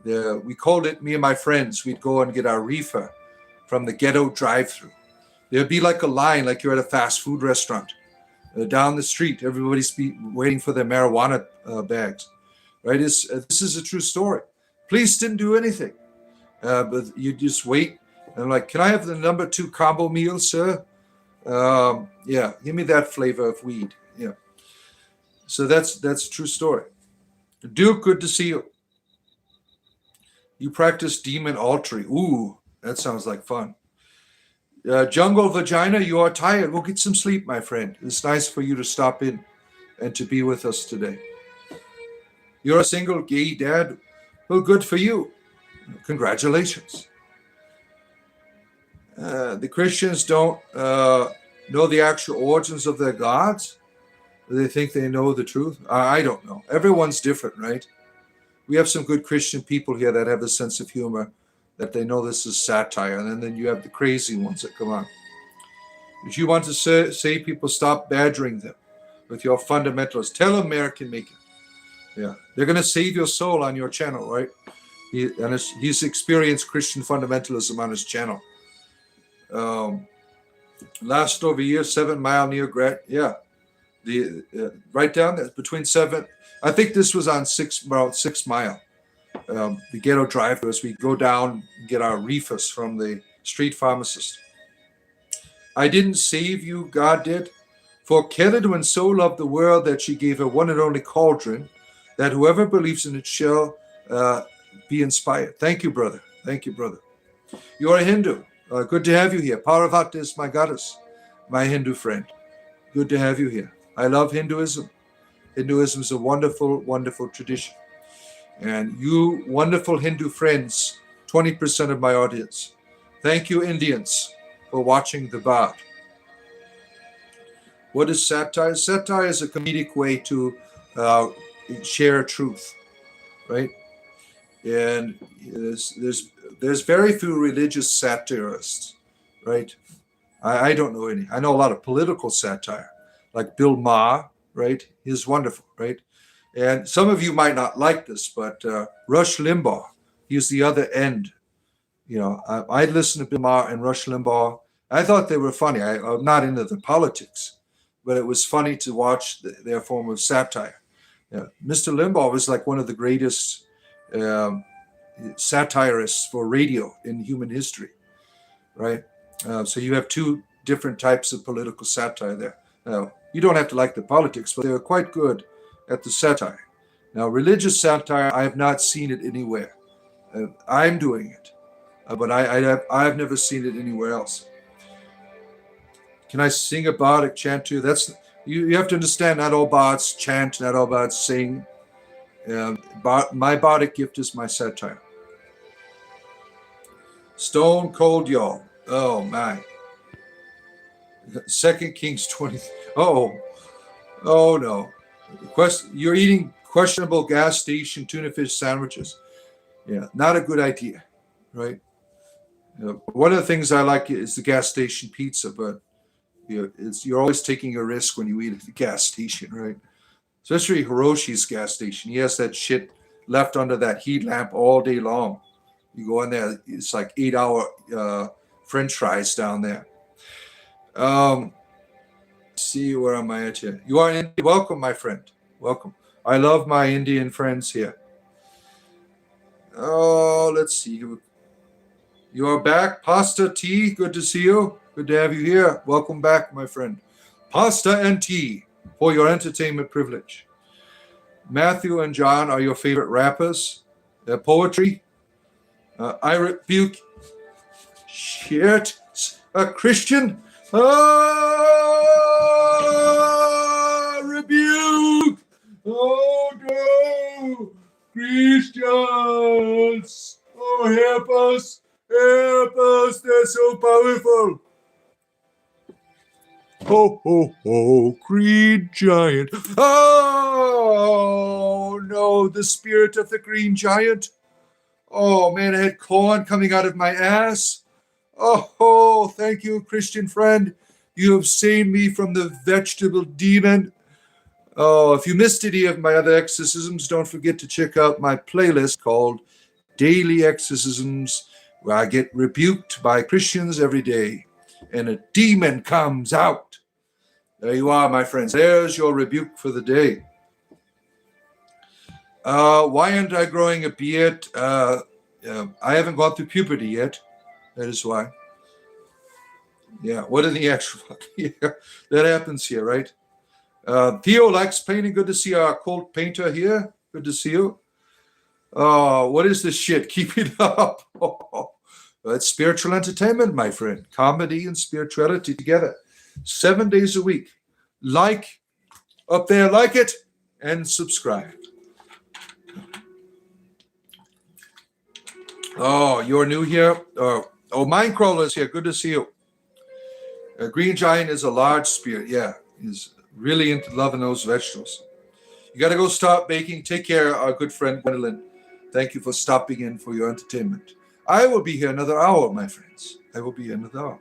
we called it, me and my friends, we'd go and get our reefer from the ghetto drive-through. There'd be like a line, like you're at a fast food restaurant. Down the street, everybody's waiting for their marijuana bags. Right? This is a true story. Police didn't do anything. But you just wait. And I'm like, can I have the number 2 combo meal, sir? Yeah, give me that flavor of weed. Yeah. So that's a true story. Duke, good to see you. You practice demon altering. Ooh, that sounds like fun. Jungle Vagina, you are tired. We'll get some sleep, my friend. It's nice for you to stop in and to be with us today. You're a single gay dad. Well, good for you. Congratulations. The Christians don't know the actual origins of their gods. They think they know the truth. I don't know. Everyone's different, right? We have some good Christian people here that have a sense of humor, that they know this is satire. And then you have the crazy ones that come on. If you want to say people, stop badgering them with your fundamentalists. Tell them American make it. Yeah. They're going to save your soul on your channel, right? He's experienced Christian fundamentalism on his channel. Last over year, 7 Mile near Gret. Yeah. Right down there between 7. I think this was on 6 Mile. The ghetto drive as we go down and get our reefers from the street pharmacist. I didn't save you, God did. For Kelidwin so loved the world that she gave her one and only cauldron, that whoever believes in it shall be inspired. Thank you, brother. Thank you, brother. You're a Hindu. Good to have you here. Parvati is my goddess, my Hindu friend. Good to have you here. I love Hinduism. Hinduism is a wonderful, wonderful tradition. And you wonderful Hindu friends, 20% of my audience. Thank you, Indians, for watching the Bard. What is satire? Satire is a comedic way to share truth, right? And there's very few religious satirists, right? I don't know any. I know a lot of political satire, like Bill Maher, right? He's wonderful, right? And some of you might not like this, but Rush Limbaugh, he's the other end. I listened to Bill Maher and Rush Limbaugh. I thought they were funny. I'm not into the politics, but it was funny to watch their form of satire. Mr. Limbaugh was like one of the greatest satirists for radio in human history, right? So you have 2 different types of political satire there. Now, you don't have to like the politics, but they're quite good at the satire. Now, religious satire, I have not seen it anywhere. I'm doing it, but I have never seen it anywhere else. Can I sing a bardic chant to you? You have to understand, not all bards chant, not all bards sing. My bardic gift is my satire. Stone Cold Y'all. Oh, my. 2 Kings 20. Oh, no. You're eating questionable gas station tuna fish sandwiches. Yeah, not a good idea, right? One of the things I like is the gas station pizza, but you're always taking a risk when you eat at the gas station, right? Especially Hiroshi's gas station. He has that shit left under that heat lamp all day long. You go in there, it's like 8-hour French fries down there. See, where am I at here? You are in India. Welcome, my friend. Welcome. I love my Indian friends here. Oh, let's see. You are back, Pasta Tea. Good to see you. Good to have you here. Welcome back, my friend. Pasta and tea for your entertainment privilege. Matthew and John are your favorite rappers. Their poetry. I rebuke shit. A Christian. Rebuke. Oh no, Christians. Oh, help us. Help us. They're so powerful. Ho, ho, ho, Green Giant. Oh, no, the spirit of the Green Giant. Oh, man, I had corn coming out of my ass. Oh, thank you, Christian friend. You have saved me from the vegetable demon. Oh, if you missed any of my other exorcisms, don't forget to check out my playlist called Daily Exorcisms, where I get rebuked by Christians every day, and a demon comes out. There you are, my friends. There's your rebuke for the day. Why aren't I growing a beard? I haven't gone through puberty yet. That is why. Yeah, what in the actual... yeah, that happens here, right? Theo likes painting. Good to see our cult painter here. Good to see you. What is this shit? Keep it up. It's spiritual entertainment, my friend. Comedy and spirituality together. 7 days a week. Like up there, like it, and subscribe. Oh, you're new here? Oh, Minecrawler is here. Good to see you. Green Giant is a large spirit. Yeah, he's really into loving those vegetables. You got to go start baking. Take care, our good friend Gwendolyn. Thank you for stopping in for your entertainment. I will be here another hour, my friends. I will be here another hour.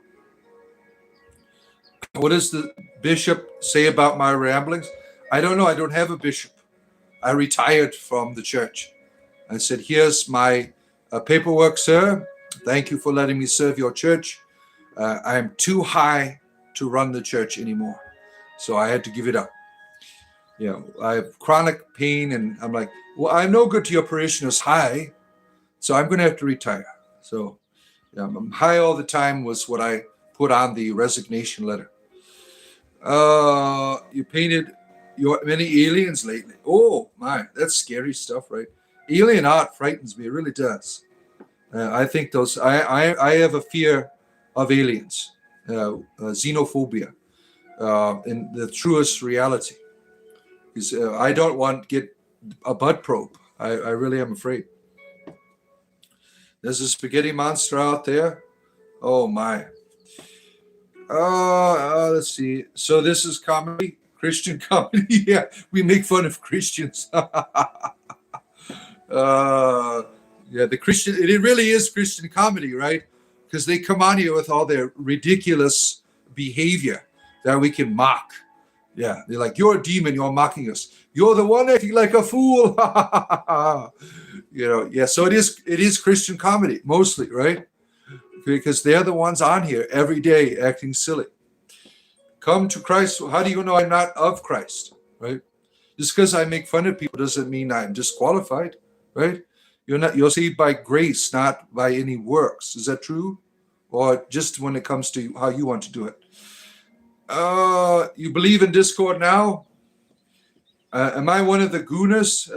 What does the bishop say about my ramblings? I don't know. I don't have a bishop. I retired from the church. I said, here's my paperwork, sir. Thank you for letting me serve your church. I am too high to run the church anymore. So I had to give it up. I have chronic pain, and I'm like, well, I'm no good to your parishioners high, so I'm going to have to retire. So I'm high all the time was what I put on the resignation letter. You painted many aliens lately. Oh, my, that's scary stuff, right? Alien art frightens me. It really does. I think I have a fear of aliens, xenophobia, in the truest reality. Because I don't want to get a butt probe. I really am afraid. There's a spaghetti monster out there. Oh, my. Let's see. So this is comedy, Christian comedy. Yeah, we make fun of Christians. The Christian. It really is Christian comedy, right? Because they come on here with all their ridiculous behavior that we can mock. Yeah, they're like, you're a demon, you're mocking us. You're the one acting like a fool. So it is Christian comedy, mostly, right? Because they're the ones on here every day acting silly. Come to Christ. How do you know I'm not of Christ, right? Just because I make fun of people doesn't mean I'm disqualified, right? You're saved by grace, not by any works. Is that true? Or just when it comes to how you want to do it? You believe in Discord now? Am I one of the gooners?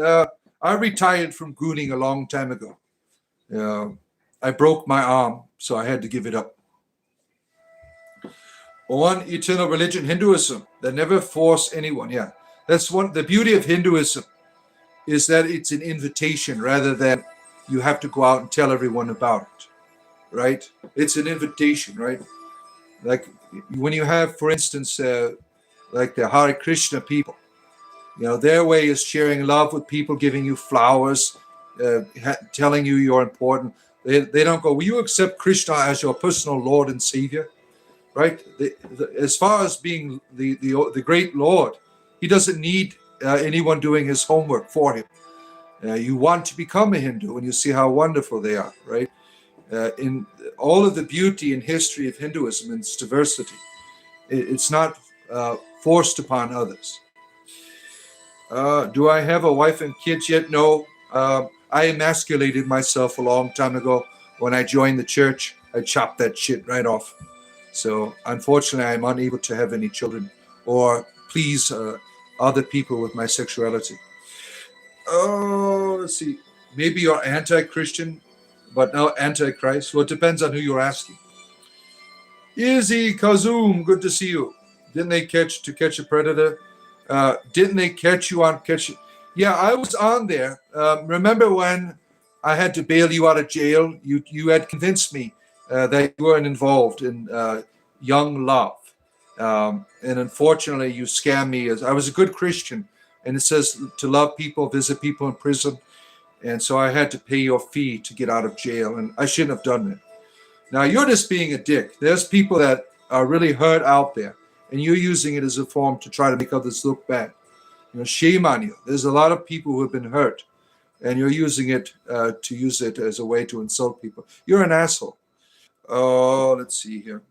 I retired from gooning a long time ago. I broke my arm, so I had to give it up. One eternal religion, Hinduism. They never force anyone. Yeah, that's the beauty of Hinduism is that it's an invitation rather than you have to go out and tell everyone about it, right? It's an invitation, right? Like when you have, for instance, like the Hare Krishna people, their way is sharing love with people, giving you flowers, telling you you're important. They don't go, will you accept Krishna as your personal Lord and Savior? Right? As far as being the great Lord, he doesn't need anyone doing his homework for him. You want to become a Hindu, and you see how wonderful they are, right? In all of the beauty and history of Hinduism and its diversity, it's not forced upon others. Do I have a wife and kids yet? No. I emasculated myself a long time ago. When I joined the church, I chopped that shit right off. So unfortunately, I'm unable to have any children or please other people with my sexuality. Oh, let's see. Maybe you're anti-Christian, but now anti-Christ. Well, it depends on who you're asking. Izzy Kazoom, good to see you. Didn't they catch a predator? Didn't they catch you on catch? Yeah, I was on there. Remember when I had to bail you out of jail? You had convinced me that you weren't involved in young love, and unfortunately, you scammed me. As I was a good Christian, and it says to love people, visit people in prison, and so I had to pay your fee to get out of jail, and I shouldn't have done that. Now you're just being a dick. There's people that are really hurt out there, and you're using it as a form to try to make others look bad. Shame on you. There's a lot of people who have been hurt, and you're using it to use it as a way to insult people. You're an asshole. Oh, let's see here.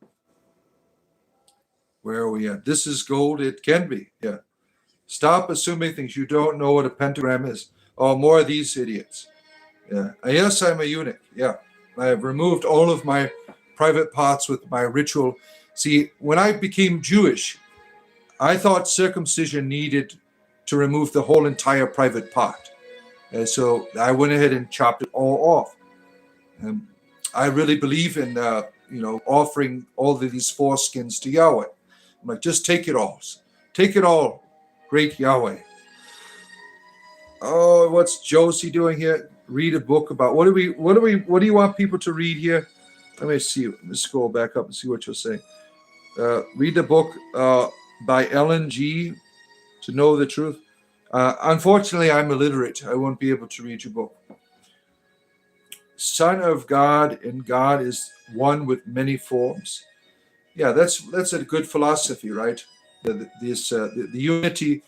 Where are we at? This is gold. It can be. Yeah. Stop assuming things. You don't know what a pentagram is. Oh, more of these idiots. Yeah. Yes, I'm a eunuch. Yeah. I have removed all of my private parts with my ritual. See, when I became Jewish, I thought circumcision needed to remove the whole entire private part. And so I went ahead and chopped it all off. I really believe in, offering all of these foreskins to Yahweh. I'm like, just take it all. Take it all, great Yahweh. Oh, what's Josie doing here? Read a book about what do you want people to read here? Let me see. Let me scroll back up and see what you're saying. Read the book by Ellen G. to know the truth. Unfortunately, I'm illiterate. I won't be able to read your book. Son of God, and God is one with many forms. Yeah, that's a good philosophy, right? The unity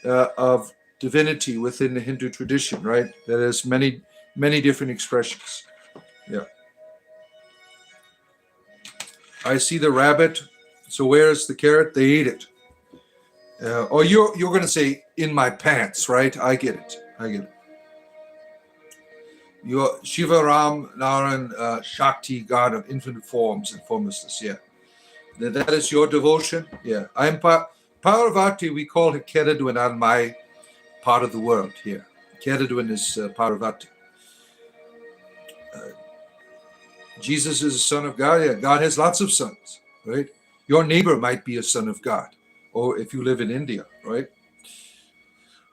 of divinity within the Hindu tradition, right? That has many different expressions. Yeah. I see the rabbit. So where's the carrot? They ate it. You're going to say in my pants, right? I get it. You're Shiva Ram Naran Shakti, God of infinite forms and formlessness. Yeah. That is your devotion. Yeah. I'm Parvati. We call her Keradwin on my part of the world here. Keradwin is Parvati. Jesus is a son of God. Yeah, God has lots of sons, right? Your neighbor might be a son of God, or if you live in India, right?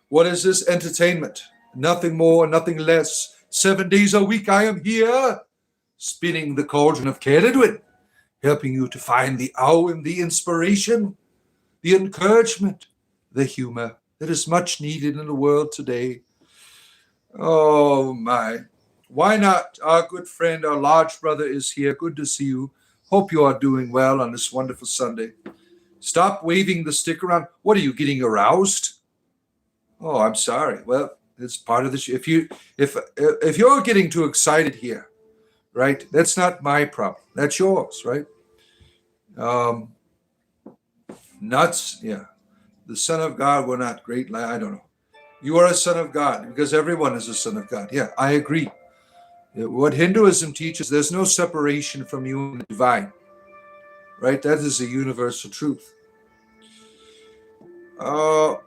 What is this entertainment? Nothing more, nothing less. 7 days a week I am here, spinning the cauldron of Keradwin, helping you to find the awe and the inspiration, the encouragement, the humor that is much needed in the world today. Oh my. Why not? Our good friend, our large brother is here. Good to see you. Hope you are doing well on this wonderful Sunday. Stop waving the stick around. What are you, getting aroused? Oh, I'm sorry. Well, it's part of the show. If you're getting too excited here, right? That's not my problem. That's yours, right? Nuts. Yeah. The Son of God were not great. I don't know. You are a son of God because everyone is a son of God. Yeah, I agree. What Hinduism teaches, there's no separation from you and the divine, right? That is a universal truth.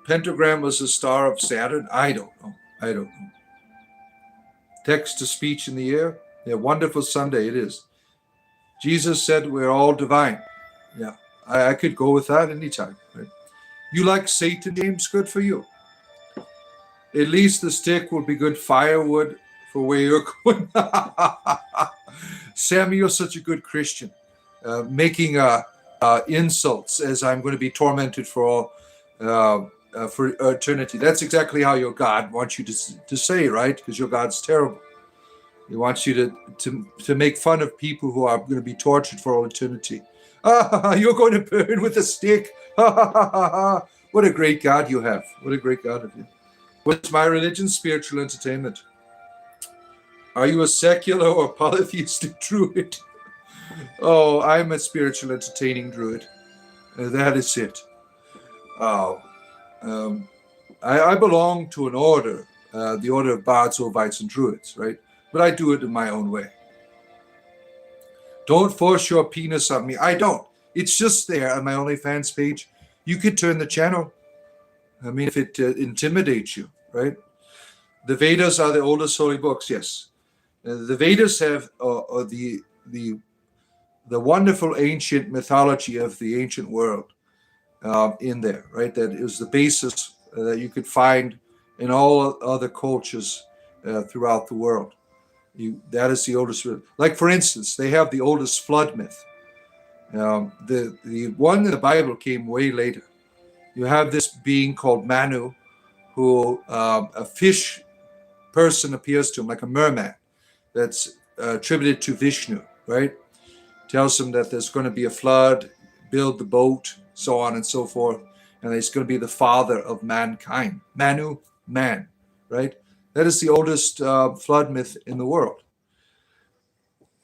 Pentagram was the star of Saturn. I don't know. Text to speech in the air. Yeah, wonderful Sunday it is. Jesus said we're all divine. Yeah, I could go with that anytime. Right? You like Satan, James? Good for you. At least the stick will be good firewood for where you're going. Sammy, you're such a good Christian. Making insults as I'm going to be tormented for eternity. That's exactly how your God wants you to say, right? Because your God's terrible. He wants you to make fun of people who are going to be tortured for all eternity. Ah, you're going to burn with a stick. Ha ha ha ha ha. What a great God you have. What a great God of you. What's my religion? Spiritual entertainment. Are you a secular or polytheistic druid? Oh, I'm a spiritual entertaining druid. That is it. Oh, I belong to an order, the order of bards, ovites, and druids, right? But I do it in my own way. Don't force your penis on me. I don't. It's just there on my OnlyFans page. You could turn the channel. I mean, if it intimidates you, right? The Vedas are the oldest holy books, yes. The Vedas have the wonderful ancient mythology of the ancient world in there, right? That is the basis that you could find in all other cultures throughout the world. That is the oldest. Like, for instance, they have the oldest flood myth. The one in the Bible came way later. You have this being called Manu, who a fish person appears to him, like a merman, that's attributed to Vishnu, right? Tells him that there's going to be a flood, build the boat, so on and so forth, and he's going to be the father of mankind. Manu, man, right? That is the oldest flood myth in the world.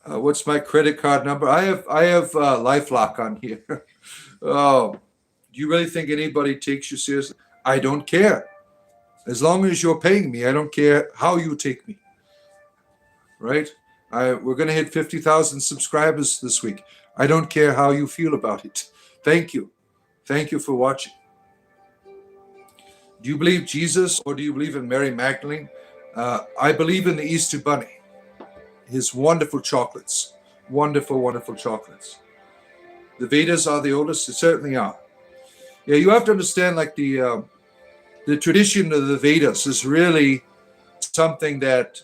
What's my credit card number? I have LifeLock on here. Oh, do you really think anybody takes you seriously? I don't care. As long as you're paying me, I don't care how you take me. Right? We're going to hit 50,000 subscribers this week. I don't care how you feel about it. Thank you. Thank you for watching. Do you believe Jesus or do you believe in Mary Magdalene? I believe in the Easter Bunny. His wonderful chocolates. Wonderful, wonderful chocolates. The Vedas are the oldest? They certainly are. Yeah, you have to understand, like, the tradition of the Vedas is really something that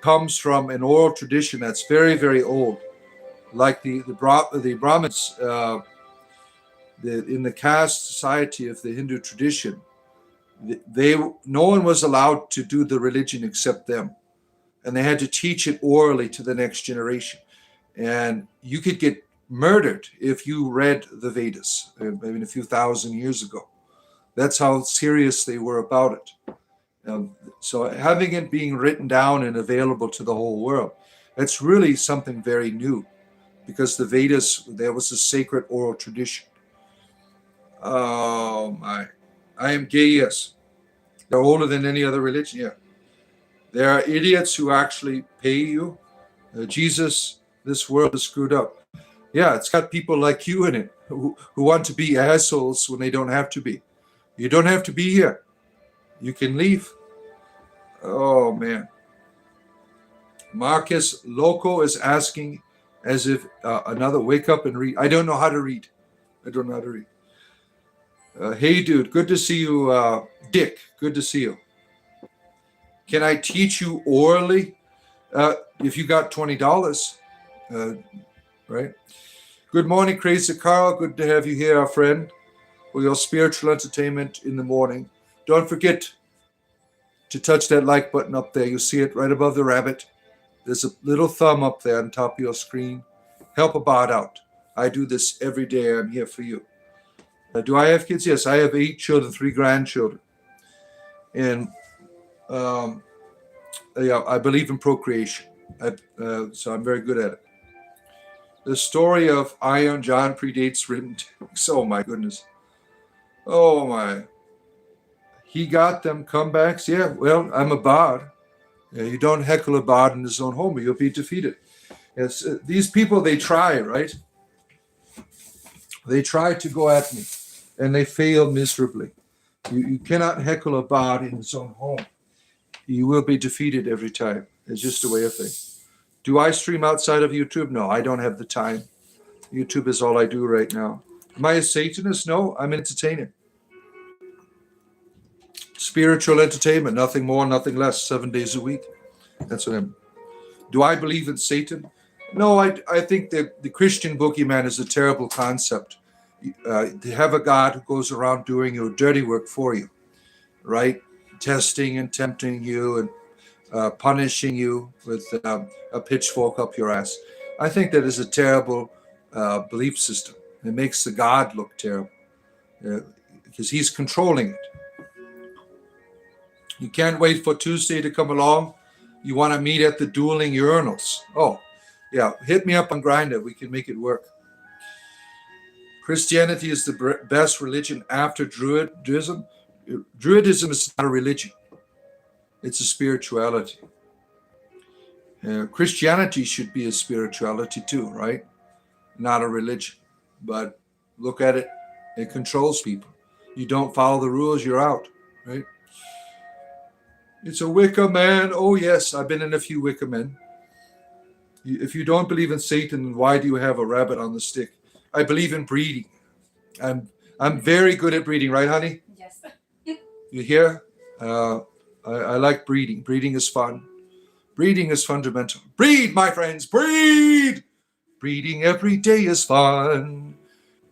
comes from an oral tradition that's very, very old. Like the Brahmins, in the caste society of the Hindu tradition, no one was allowed to do the religion except them, and they had to teach it orally to the next generation. And you could get murdered if you read the Vedas, maybe a few thousand years ago. That's how serious they were about it. So having it being written down and available to the whole world, that's really something very new, because the Vedas, there was a sacred oral tradition. Oh my. I am gay, yes. They're older than any other religion, yeah. There are idiots who actually pay you. Jesus, this world is screwed up. Yeah, it's got people like you in it who want to be assholes when they don't have to be. You don't have to be here. You can leave. Oh, man. Marcus Loco is asking as if another wake up and read. I don't know how to read. Hey, dude, good to see you. Dick, good to see you. Can I teach you orally? If you got $20, right? Good morning, Crazy Carl. Good to have you here, our friend, for your spiritual entertainment in the morning. Don't forget to touch that like button up there. You see it right above the rabbit. There's a little thumb up there on top of your screen. Help a bot out. I do this every day. I'm here for you. Do I have kids? Yes, I have 8 children, 3 grandchildren. And yeah, I believe in procreation. So I'm very good at it. The story of Iron John predates written texts. Oh, my goodness. Oh, my. He got them comebacks. Yeah, well, I'm a bard. You don't heckle a bard in his own home, or you'll be defeated. Yes, these people, they try, right? They try to go at me, and they fail miserably. You cannot heckle a bard in his own home. You will be defeated every time. It's just a way of things. Do I stream outside of YouTube? No, I don't have the time. YouTube is all I do right now. Am I a Satanist? No, I'm an entertainer. Spiritual entertainment, nothing more, nothing less, 7 days a week. That's what I'm. Do I believe in Satan? No, I think that the Christian boogeyman is a terrible concept. To have a God who goes around doing your dirty work for you, right? Testing and tempting you and punishing you with a pitchfork up your ass. I think that is a terrible belief system. It makes the God look terrible because he's controlling it. You can't wait for Tuesday to come along. You want to meet at the dueling urinals. Oh, yeah, hit me up on Grindr. We can make it work. Christianity is the best religion after Druidism. Druidism is not a religion. It's a spirituality. Christianity should be a spirituality too, right? Not a religion. But look at it. It controls people. You don't follow the rules, you're out, right? It's a Wicca man. Oh, yes, I've been in a few Wicca men. If you don't believe in Satan, why do you have a rabbit on the stick? I believe in breeding. I'm very good at breeding, right, honey? Yes. You hear? I like breeding. Breeding is fun. Breeding is fundamental. Breed, my friends, breed! Breeding every day is fun.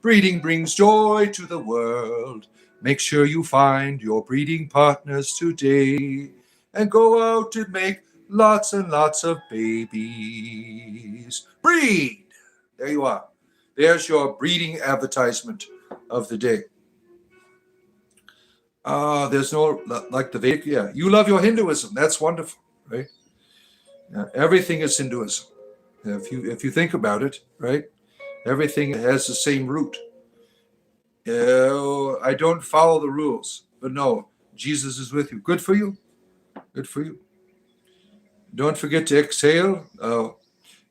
Breeding brings joy to the world. Make sure you find your breeding partners today and go out and make lots and lots of babies. Breed! There you are. There's your breeding advertisement of the day. There's no, like the Vedic, yeah. You love your Hinduism. That's wonderful, right? Everything is Hinduism. If you think about it, right? Everything has the same root. I don't follow the rules, but no, Jesus is with you. Good for you. Good for you. Don't forget to exhale.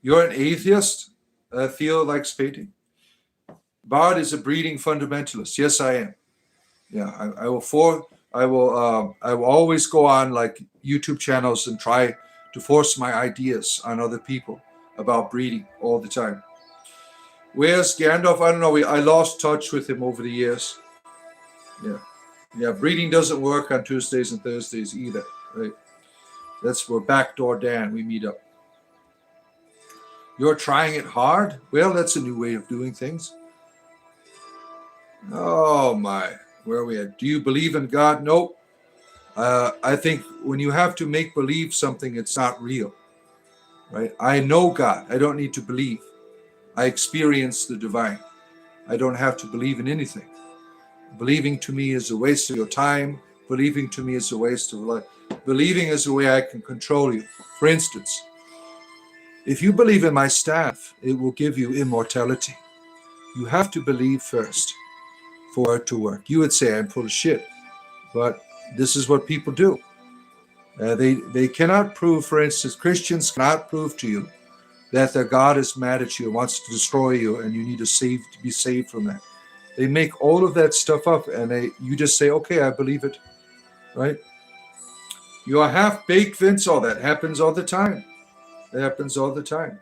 You're an atheist. Theo likes painting. Bard is a breeding fundamentalist. Yes, I am. Yeah, I will always go on like YouTube channels and try to force my ideas on other people about breeding all the time. Where's Gandalf? I don't know. I lost touch with him over the years. Yeah. Breeding doesn't work on Tuesdays and Thursdays either, right? That's where Backdoor Dan we meet up. You're trying it hard? Well, that's a new way of doing things. Oh my, where are we at? Do you believe in God? Nope. I think when you have to make believe something, it's not real, right? I know God. I don't need to believe. I experience the divine. I don't have to believe in anything. Believing to me is a waste of your time. Believing to me is a waste of life. Believing is a way I can control you. For instance, if you believe in my staff, it will give you immortality. You have to believe first for it to work. You would say I'm full of shit, but this is what people do. They cannot prove, for instance, Christians cannot prove to you that their God is mad at you and wants to destroy you and you need to be saved from that. They make all of that stuff up and you just say, okay, I believe it, right? You are half-baked, Vince. Oh, that happens all the time. That happens all the time.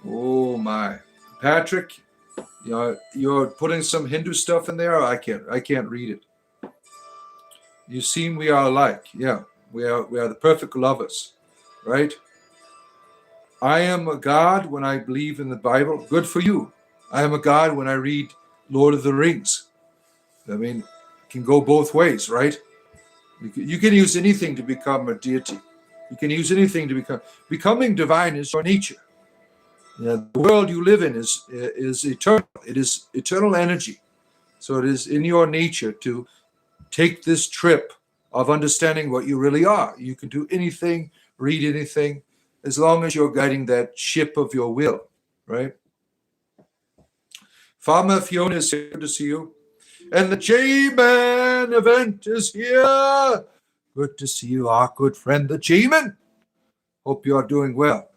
Oh, my. Patrick, you're putting some Hindu stuff in there. I can't read it. You seem we are alike. Yeah, we are the perfect lovers, right? I am a God when I believe in the Bible. Good for you. I am a God when I read Lord of the Rings. I mean, it can go both ways, right? You can use anything to become a deity. You can use anything to becoming divine is your nature. Yeah, the world you live in is eternal. It is eternal energy. So it is in your nature to take this trip of understanding what you really are. You can do anything, read anything, as long as you're guiding that ship of your will, right? Farmer Fiona is here to see you. And the J-Man event is here. Good to see you, our good friend, the J-Man. Hope you are doing well.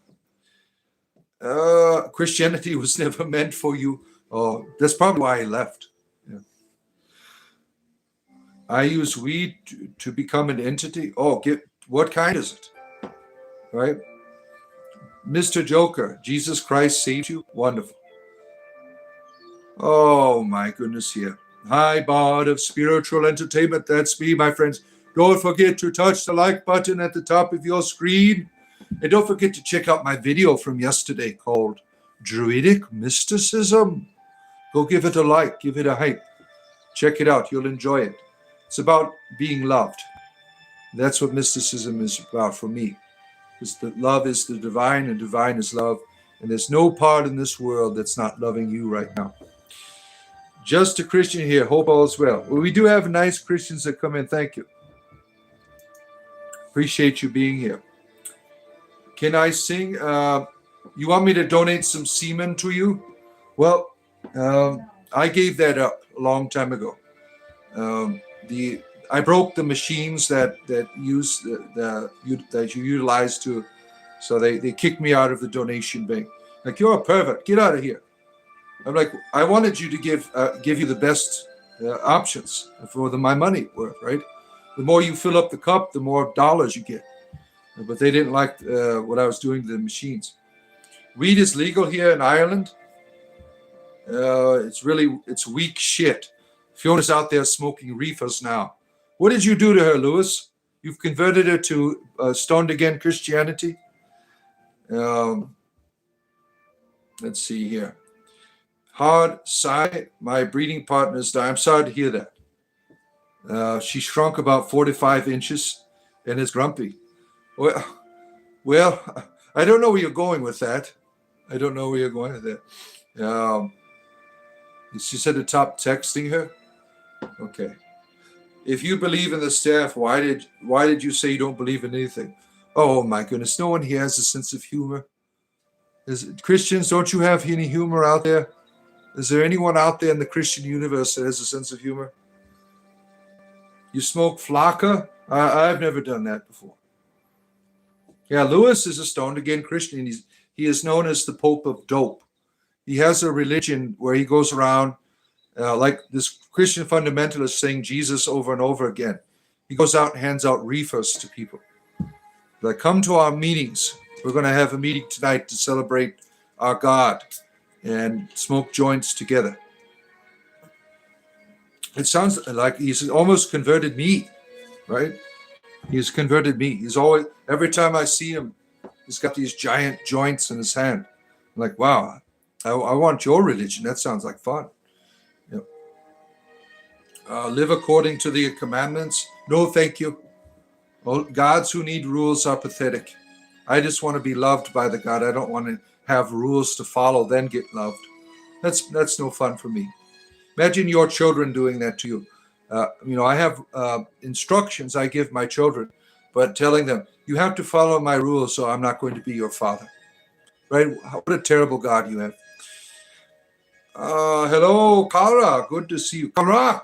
Christianity was never meant for you. Oh, that's probably why I left. Yeah. I use weed to become an entity. Oh, what kind is it? Right? Mr. Joker, Jesus Christ saved you. Wonderful. Oh, my goodness, here. Hi, Bard of Spiritual Entertainment. That's me, my friends. Don't forget to touch the like button at the top of your screen. And don't forget to check out my video from yesterday called Druidic Mysticism. Go give it a like, give it a hype. Check it out. You'll enjoy it. It's about being loved. That's what mysticism is about for me. Because the love is the divine and divine is love. And there's no part in this world that's not loving you right now. Just a Christian here. Hope all is well. Well, we do have nice Christians that come in. Thank you. Appreciate you being here. Can I sing? You want me to donate some semen to you? Well, I gave that up a long time ago. I broke the machines that use that you utilize to, so they kicked me out of the donation bank. Like, you're a pervert. Get out of here. I'm like, I wanted you to give you the best options for my money worth, right? The more you fill up the cup, the more dollars you get. But they didn't like what I was doing to the machines. Weed is legal here in Ireland. It's weak shit. Fiona's out there smoking reefers now. What did you do to her, Lewis? You've converted her to stoned again Christianity. Let's see here. Hard sigh. My breeding partner's died. I'm sorry to hear that. She shrunk about 45 inches and is grumpy. Well, I don't know where you're going with that. She said to stop texting her. Okay. If you believe in the staff, why did you say you don't believe in anything? Oh my goodness, no one here has a sense of humor. Christians, don't you have any humor out there? Is there anyone out there in the Christian universe that has a sense of humor? You smoke flakka? I've never done that before. Yeah, Lewis is a stoned again Christian. He is known as the Pope of Dope. He has a religion where he goes around like this Christian fundamentalist saying Jesus over and over again. He goes out and hands out reefers to people. Like, come to our meetings. We're going to have a meeting tonight to celebrate our God and smoke joints together. It sounds like he's almost converted me, right? He's converted me. He's always, every time I see him, he's got these giant joints in his hand. I'm like, wow, I want your religion. That sounds like fun. Yep. Live according to the commandments. No, thank you. Well, gods who need rules are pathetic. I just want to be loved by the God. I don't want to have rules to follow, then get loved. That's no fun for me. Imagine your children doing that to you. I have instructions I give my children, but telling them, you have to follow my rules, so I'm not going to be your father. Right? What a terrible God you have. Hello, Kara. Good to see you. Karak.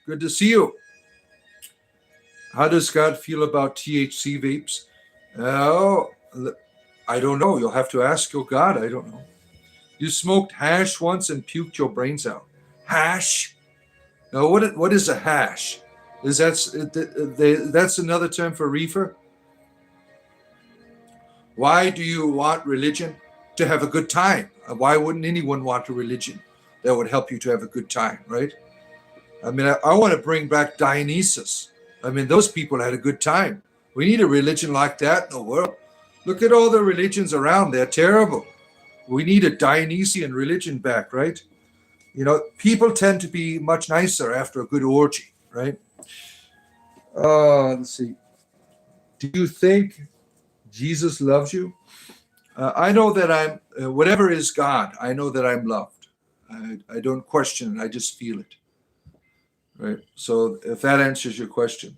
Good to see you. How does God feel about THC vapes? I don't know. You'll have to ask your God. I don't know. You smoked hash once and puked your brains out. Hash? Now, what is a hash? That's another term for reefer? Why do you want religion? To have a good time. Why wouldn't anyone want a religion that would help you to have a good time, right? I mean, I want to bring back Dionysus. I mean, those people had a good time. We need a religion like that in the world. Look at all the religions around. They're terrible. We need a Dionysian religion back, right? People tend to be much nicer after a good orgy, right? Let's see. Do you think Jesus loves you? I know that I'm, whatever is God, I know that I'm loved. I don't question it. I just feel it. Right? So if that answers your question.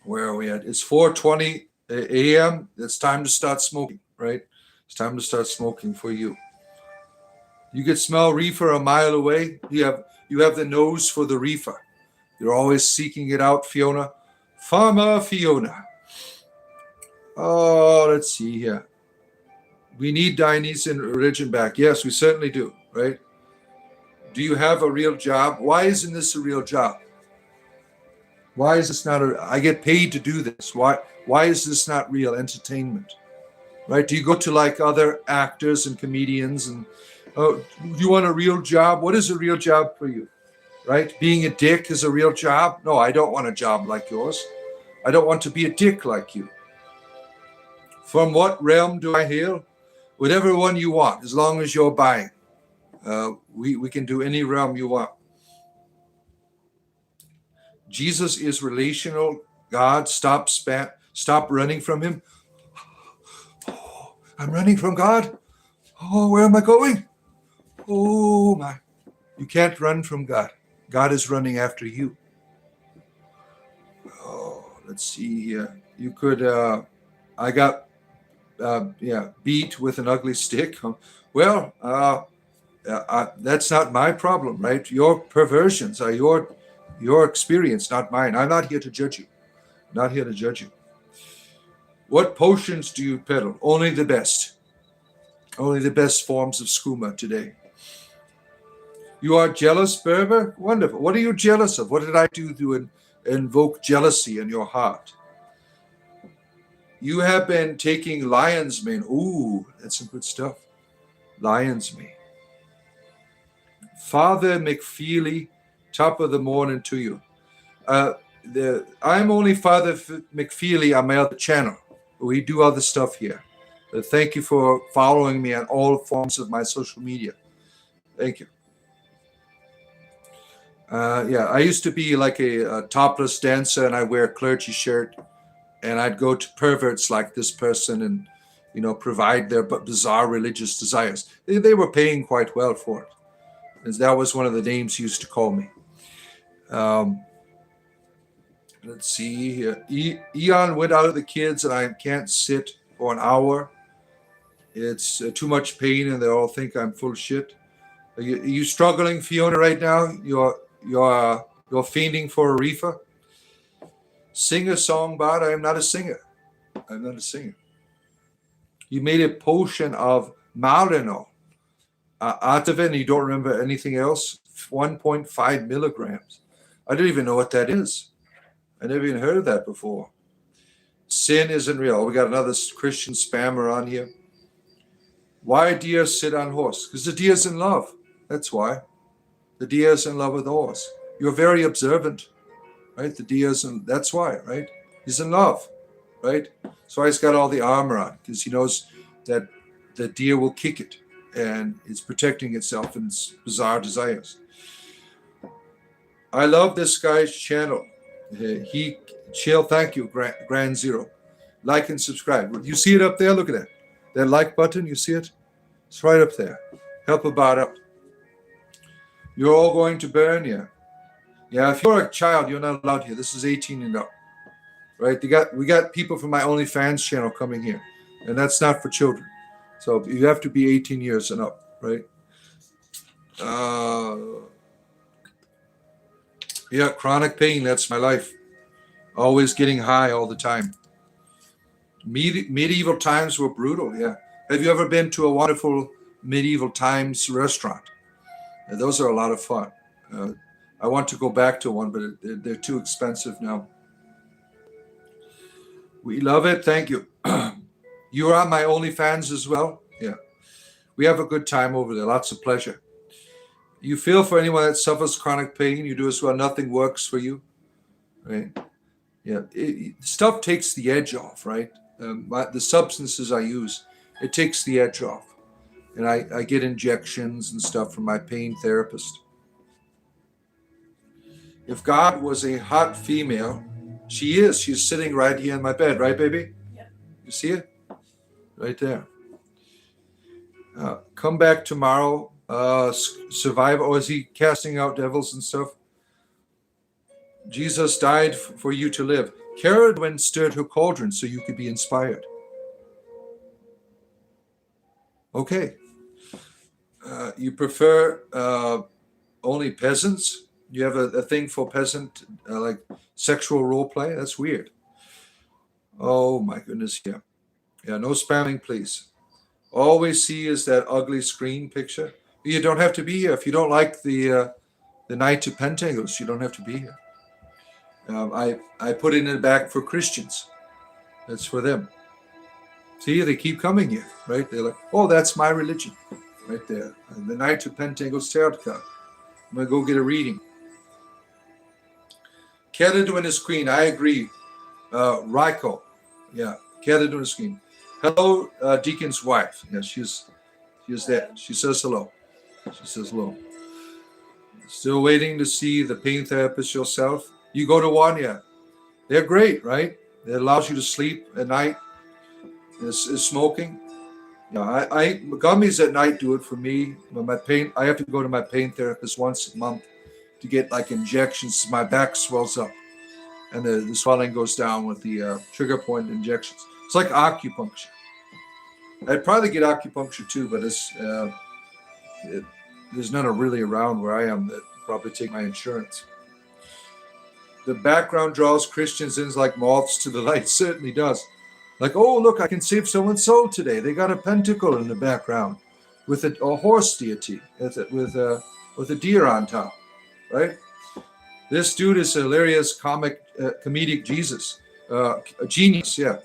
Where are we at? It's 4:20 a.m. It's time to start smoking, right? It's time to start smoking for you. You could smell reefer a mile away. You have the nose for the reefer. You're always seeking it out, Fiona. Farmer Fiona. Oh, let's see here. We need Dionysian religion back. Yes, we certainly do, right? Do you have a real job? Why isn't this a real job? Why is this not I get paid to do this. Why is this not real entertainment? Right? Do you go to like other actors and comedians and you want a real job? What is a real job for you? Right? Being a dick is a real job? No, I don't want a job like yours. I don't want to be a dick like you. From what realm do I hail? Whatever one you want, as long as you're buying. We can do any realm you want. Jesus is relational. God, stop running from him. Oh, I'm running from God. Oh, where am I going? Oh my. You can't run from God. God is running after you. Oh, let's see here. You could, I got, beat with an ugly stick. Well, that's not my problem, right? Your perversions are your experience, not mine. I'm not here to judge you. Not here to judge you. What potions do you peddle? Only the best. Only the best forms of skooma today. You are jealous, Berber? Wonderful. What are you jealous of? What did I do to invoke jealousy in your heart? You have been taking lion's mane. Ooh, that's some good stuff. Lion's mane. Father McFeely, top of the morning to you. I'm only Father McFeely on my other channel. We do other stuff here. Thank you for following me on all forms of my social media. Thank you. I used to be like a topless dancer, and I wear a clergy shirt, and I'd go to perverts like this person and, provide their bizarre religious desires. They were paying quite well for it. And that was one of the names he used to call me. Let's see here. Eon went out of the kids, and I can't sit for an hour. It's too much pain, and they all think I'm full of shit. Are you struggling, Fiona, right now? You're fiending for a reefer? Sing a song, Bart. I am not a singer. I'm not a singer. You made a potion of Malinol out of it, and you don't remember anything else? 1.5 milligrams. I don't even know what that is. I never even heard of that before. Sin isn't real. We got another Christian spammer on here. Why deer sit on horse? Because the deer's in love. That's why. The deer is in love with the horse. You're very observant, right? The deer's in, that's why, right? He's in love, right? So he's got all the armor on because he knows that the deer will kick it and it's protecting itself and its bizarre desires. I love this guy's channel. Thank you, Grand Zero. Like and subscribe. You see it up there? Look at that. That like button, you see it? It's right up there. Help about up. You're all going to burn, yeah. Yeah, if you're a child, you're not allowed here. This is 18 and up, right? We got people from my OnlyFans channel coming here, and that's not for children. So you have to be 18 years and up, right? Chronic pain, that's my life. Always getting high all the time. Medieval times were brutal, yeah. Have you ever been to a wonderful medieval times restaurant? Those are a lot of fun. I want to go back to one, but they're too expensive now. We love it. Thank you. You're on my OnlyFans as well? Yeah. We have a good time over there. Lots of pleasure. You feel for anyone that suffers chronic pain. You do as well. Nothing works for you. Right? Yeah. Stuff takes the edge off, right? The substances I use, it takes the edge off. And I get injections and stuff from my pain therapist. If God was a hot female, she is. She's sitting right here in my bed, right, baby? Yeah. You see it? Right there. Come back tomorrow. Survive. Or is he casting out devils and stuff? Jesus died for you to live. Caradwin stirred her cauldron so you could be inspired. Okay. You prefer only peasants? You have a thing for peasant, like sexual role play? That's weird. Oh my goodness, yeah. Yeah, no spamming, please. All we see is that ugly screen picture. You don't have to be here. If you don't like the Knight of Pentacles, you don't have to be here. I put it in the back for Christians. That's for them. See, they keep coming here, right? They're like, oh, that's my religion, right there. And the Knight of Pentacles tarot card. I'm going to go get a reading. Caradwin is queen. I agree. Raiko. Yeah, Caradwin is queen. Hello, Deacon's wife. Yeah, she's there. She says hello. She says hello. Still waiting to see the pain therapist yourself. You go to one, yeah. They're great, right? It allows you to sleep at night. Is smoking. Yeah, I gummies at night do it for me. When my pain, I have to go to my pain therapist once a month to get like injections. My back swells up, and the swelling goes down with the trigger point injections. It's like acupuncture. I'd probably get acupuncture too, but there's none really around where I am that probably take my insurance. The background draws Christians in like moths to the light. Certainly does. Like, oh, look, I can save someone's soul today. They got a pentacle in the background with a horse deity with a deer on top, right? This dude is a hilarious comedic Jesus, a genius. Yeah,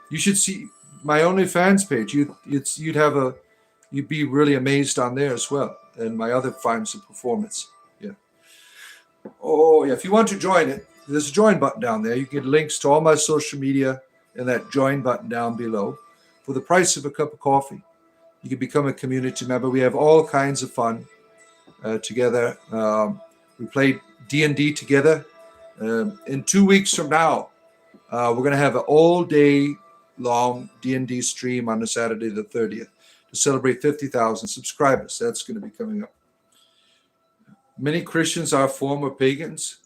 you should see my OnlyFans page. You'd be really amazed on there as well, and my other forms of performance. Yeah. Oh yeah. If you want to join it, there's a join button down there. You get links to all my social media and that join button down below. For the price of a cup of coffee, you can become a community member. We have all kinds of fun together. We play D&D together. In 2 weeks from now, we're going to have an all-day long D&D stream on the Saturday the 30th to celebrate 50,000 subscribers. That's going to be coming up. Many Christians are former pagans.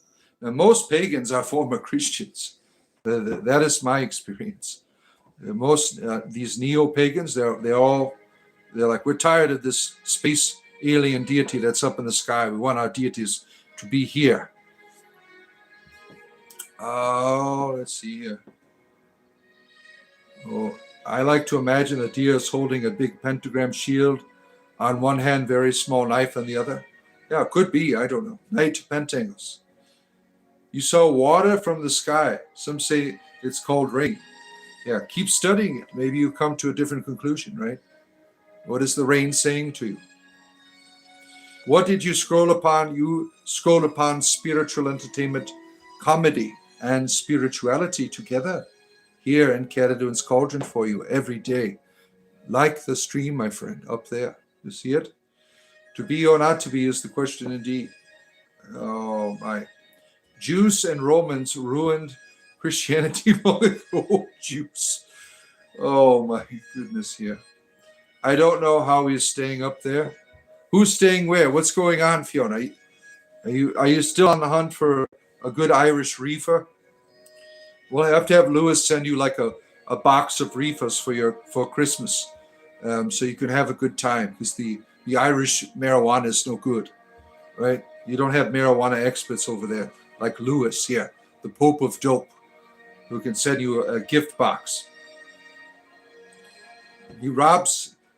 Now, most pagans are former Christians. That is my experience. Most these neo-pagans, they're like, we're tired of this space alien deity that's up in the sky. We want our deities to be here. Oh, let's see here. Oh, I like to imagine a deer is holding a big pentagram shield on one hand, very small knife on the other. Yeah, it could be. I don't know. Night pentangles. You saw water from the sky. Some say it's called rain. Yeah, keep studying it. Maybe you come to a different conclusion, right? What is the rain saying to you? What did you scroll upon? You scroll upon spiritual entertainment, comedy, and spirituality together here in Caledon's Cauldron for you every day. Like the stream, my friend, up there. You see it? To be or not to be is the question indeed. Oh, my. Jews and Romans ruined Christianity. Oh, Jews. Oh, my goodness here. I don't know how he's staying up there. Who's staying where? What's going on, Fiona? Are you still on the hunt for a good Irish reefer? We'll have to have Lewis send you like a box of reefers for Christmas, so you can have a good time, because the Irish marijuana is no good, right? You don't have marijuana experts over there like Lewis here, the Pope of Dope, who can send you a gift box.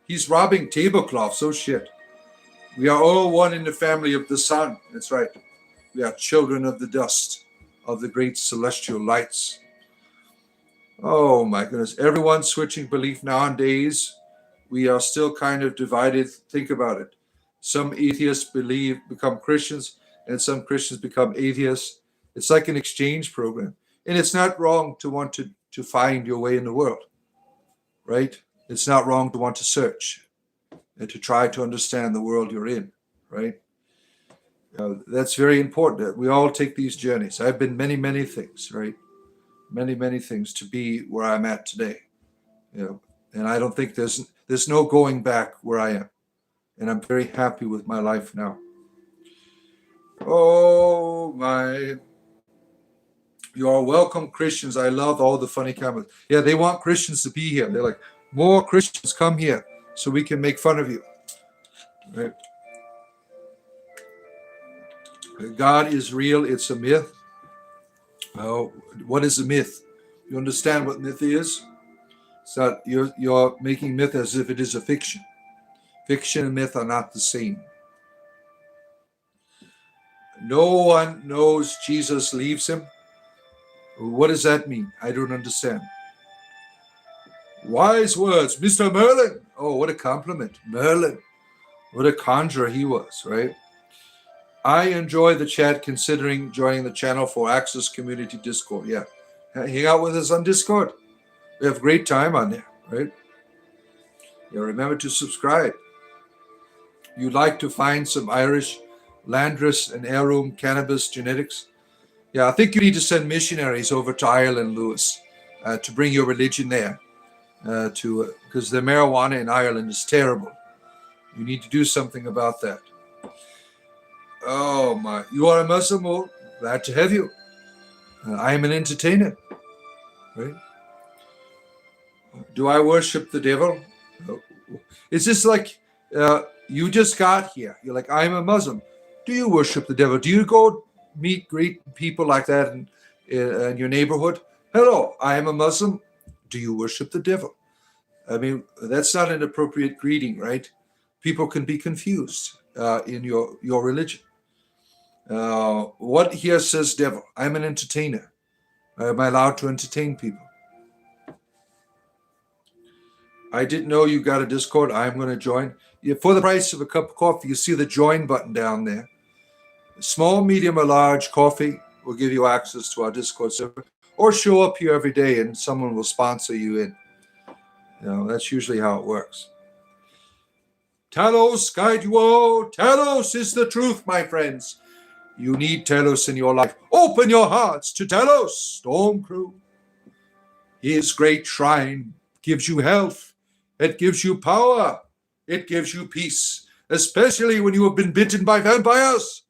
He's robbing tablecloths. Oh shit. We are all one in the family of the sun. That's right. We are children of the dust, of the great celestial lights. Oh my goodness. Everyone's switching belief nowadays. We are still kind of divided. Think about it. Some atheists become Christians, and some Christians become atheists. It's like an exchange program. And it's not wrong to want to find your way in the world, right? It's not wrong to want to search and to try to understand the world you're in, right? That's very important that we all take these journeys. I've been many, many things, right? Many, many things to be where I'm at today. And I don't think there's no going back where I am. And I'm very happy with my life now. Oh my. You are welcome, Christians. I love all the funny comments. Yeah, they want Christians to be here. They're like, more Christians, come here so we can make fun of you. Right? God is real. It's a myth. What is a myth? You understand what myth is? So you're making myth as if it is a fiction. Fiction and myth are not the same. No one knows Jesus leaves him. What does that mean? I don't understand. Wise words, Mr. Merlin. Oh, what a compliment. Merlin. What a conjurer he was, right? I enjoy the chat considering joining the channel for Access Community Discord. Yeah. Hang out with us on Discord. We have a great time on there, right? Yeah, remember to subscribe. You'd like to find some Irish Landrace and heirloom cannabis genetics? Yeah, I think you need to send missionaries over to Ireland, Lewis, to bring your religion there. Because the marijuana in Ireland is terrible. You need to do something about that. Oh my! You are a Muslim? Oh, glad to have you. I am an entertainer. Right? Do I worship the devil? Oh. Is this like you just got here? You're like, I'm a Muslim. Do you worship the devil? Do you go meet great people like that in your neighborhood? Hello, I am a Muslim. Do you worship the devil? I mean, that's not an appropriate greeting, right? People can be confused in your religion. What here says devil? I'm an entertainer. Am I allowed to entertain people? I didn't know you got a Discord. I'm going to join. For the price of a cup of coffee, you see the join button down there. Small, medium, or large coffee will give you access to our Discord server. Or show up here every day and someone will sponsor you in. That's usually how it works. Talos guide you all. Talos is the truth, my friends. You need Talos in your life. Open your hearts to Talos, Storm Crew. His great shrine gives you health. It gives you power. It gives you peace, especially when you have been bitten by vampires.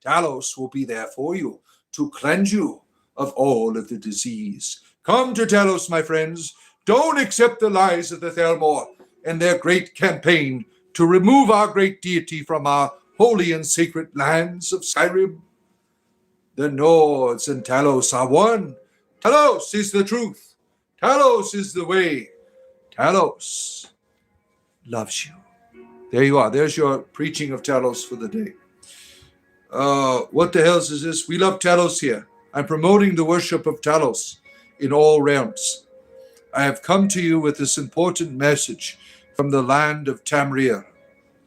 Talos will be there for you to cleanse you of all of the disease. Come to Talos, my friends. Don't accept the lies of the Thelmor and their great campaign to remove our great deity from our holy and sacred lands of Skyrim. The Nords and Talos are one. Talos is the truth. Talos is the way. Talos loves you. There you are. There's your preaching of Talos for the day. What the hell is this? We love Talos here. I'm promoting the worship of Talos in all realms. I have come to you with this important message from the land of Tamriel.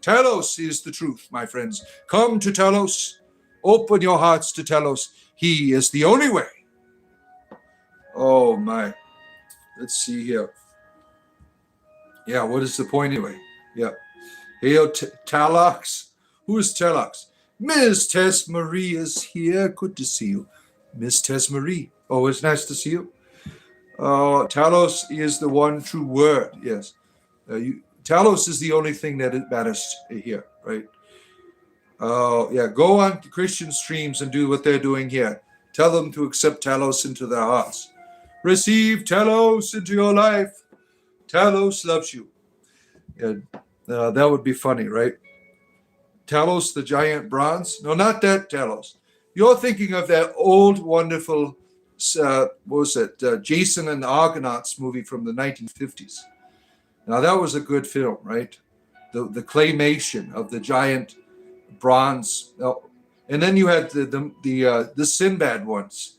Talos is the truth, my friends. Come to Talos. Open your hearts to Talos. He is the only way. Oh, my. Let's see here. Yeah, what is the point anyway? Yeah. Hail Talox. Who is Talox? Miss Tess Marie is here. Good to see you. Miss Tess Marie. Oh, it's nice to see you. Talos is the one true word. Yes. Talos is the only thing that it matters here, right? Yeah, go on Christian streams and do what they're doing here. Tell them to accept Talos into their hearts. Receive Talos into your life. Talos loves you. Yeah, that would be funny, right? Talos, the giant bronze? No, not that Talos. You're thinking of that old, wonderful, what was it? Jason and the Argonauts movie from the 1950s. Now, that was a good film, right? The claymation of the giant bronze. And then you had the Sinbad ones,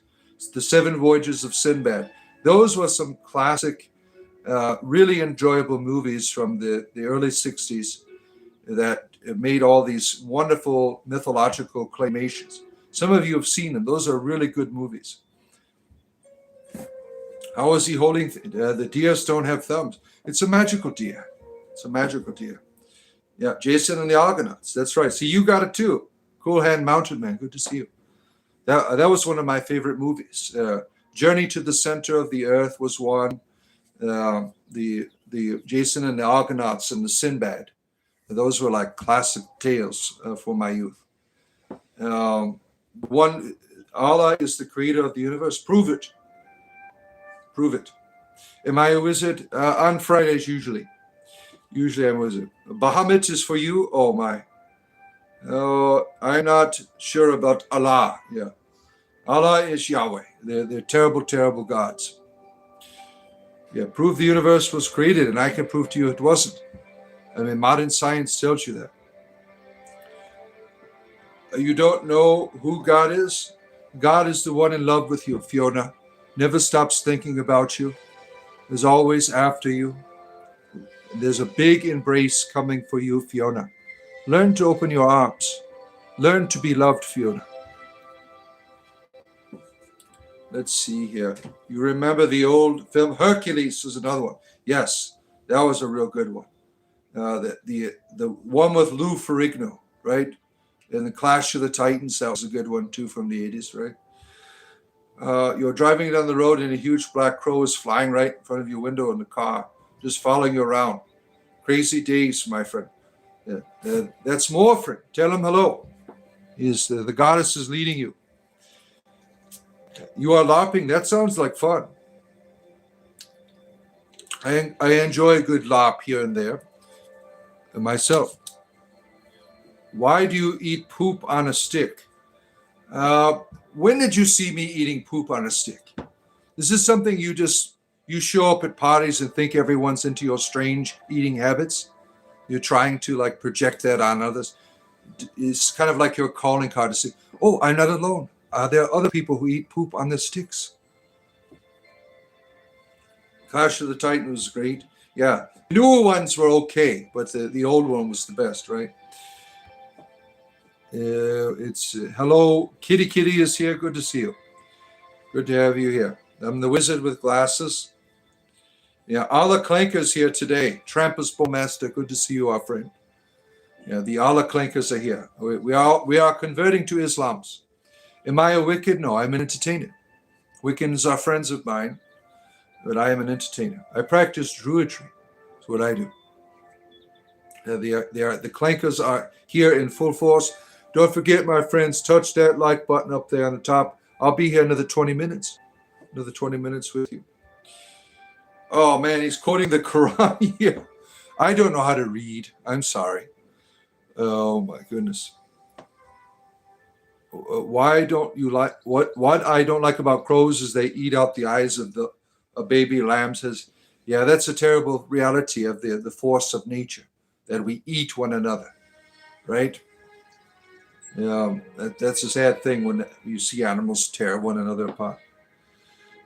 the Seven Voyages of Sinbad. Those were some classic, really enjoyable movies from the early 60s that made all these wonderful mythological claymations. Some of you have seen them. Those are really good movies. How is he holding? The deers don't have thumbs. It's a magical deer. It's a magical deer. Yeah, Jason and the Argonauts. That's right. See, you got it too. Cool Hand Mountain Man. Good to see you. That was one of my favorite movies. Journey to the Center of the Earth was one. The Jason and the Argonauts and the Sinbad. Those were like classic tales for my youth. One, Allah is the creator of the universe. Prove it. Prove it. Am I a wizard? On Fridays, usually. Usually I'm a wizard. Bahamut is for you? Oh, my. I'm not sure about Allah. Yeah. Allah is Yahweh. They're terrible, terrible gods. Yeah, prove the universe was created, and I can prove to you it wasn't. I mean, modern science tells you that. You don't know who God is? God is the one in love with you, Fiona. Never stops thinking about you. Is always after you. And there's a big embrace coming for you, Fiona. Learn to open your arms. Learn to be loved, Fiona. Let's see here. You remember the old film Hercules was another one. Yes, that was a real good one. The one with Lou Ferrigno, right? And the Clash of the Titans, that was a good one too from the 80s, right? You're driving down the road and a huge black crow is flying right in front of your window in the car, just following you around. Crazy days, my friend. That's Morphin. Tell him hello. The goddess is leading you. You are LARPing. That sounds like fun. I enjoy a good LARP here and there. And myself. Why do you eat poop on a stick? When did you see me eating poop on a stick? Is this something you show up at parties and think everyone's into your strange eating habits? You're trying to like project that on others. It's kind of like your calling card to say, oh, I'm not alone. There are other people who eat poop on their sticks. Clash of the Titan was great. Yeah. Newer ones were okay, but the old one was the best, right? Hello, Kitty Kitty is here. Good to see you. Good to have you here. I'm the wizard with glasses. Yeah, Allah Clanker's here today. Trampus Bowmaster, good to see you, our friend. Yeah, the Allah Clankers are here. We are converting to Islam's. Am I a Wiccan? No, I'm an entertainer. Wiccans are friends of mine, but I am an entertainer. I practice druidry. That's what I do. The Clankers are here in full force. Don't forget, my friends, touch that like button up there on the top. I'll be here another 20 minutes. Another 20 minutes with you. Oh, man, he's quoting the Quran here. I don't know how to read. I'm sorry. Oh, my goodness. Why don't you like... What I don't like about crows is they eat out the eyes of a baby lamb. Says, yeah, that's a terrible reality of the force of nature, that we eat one another, right? That's a sad thing when you see animals tear one another apart.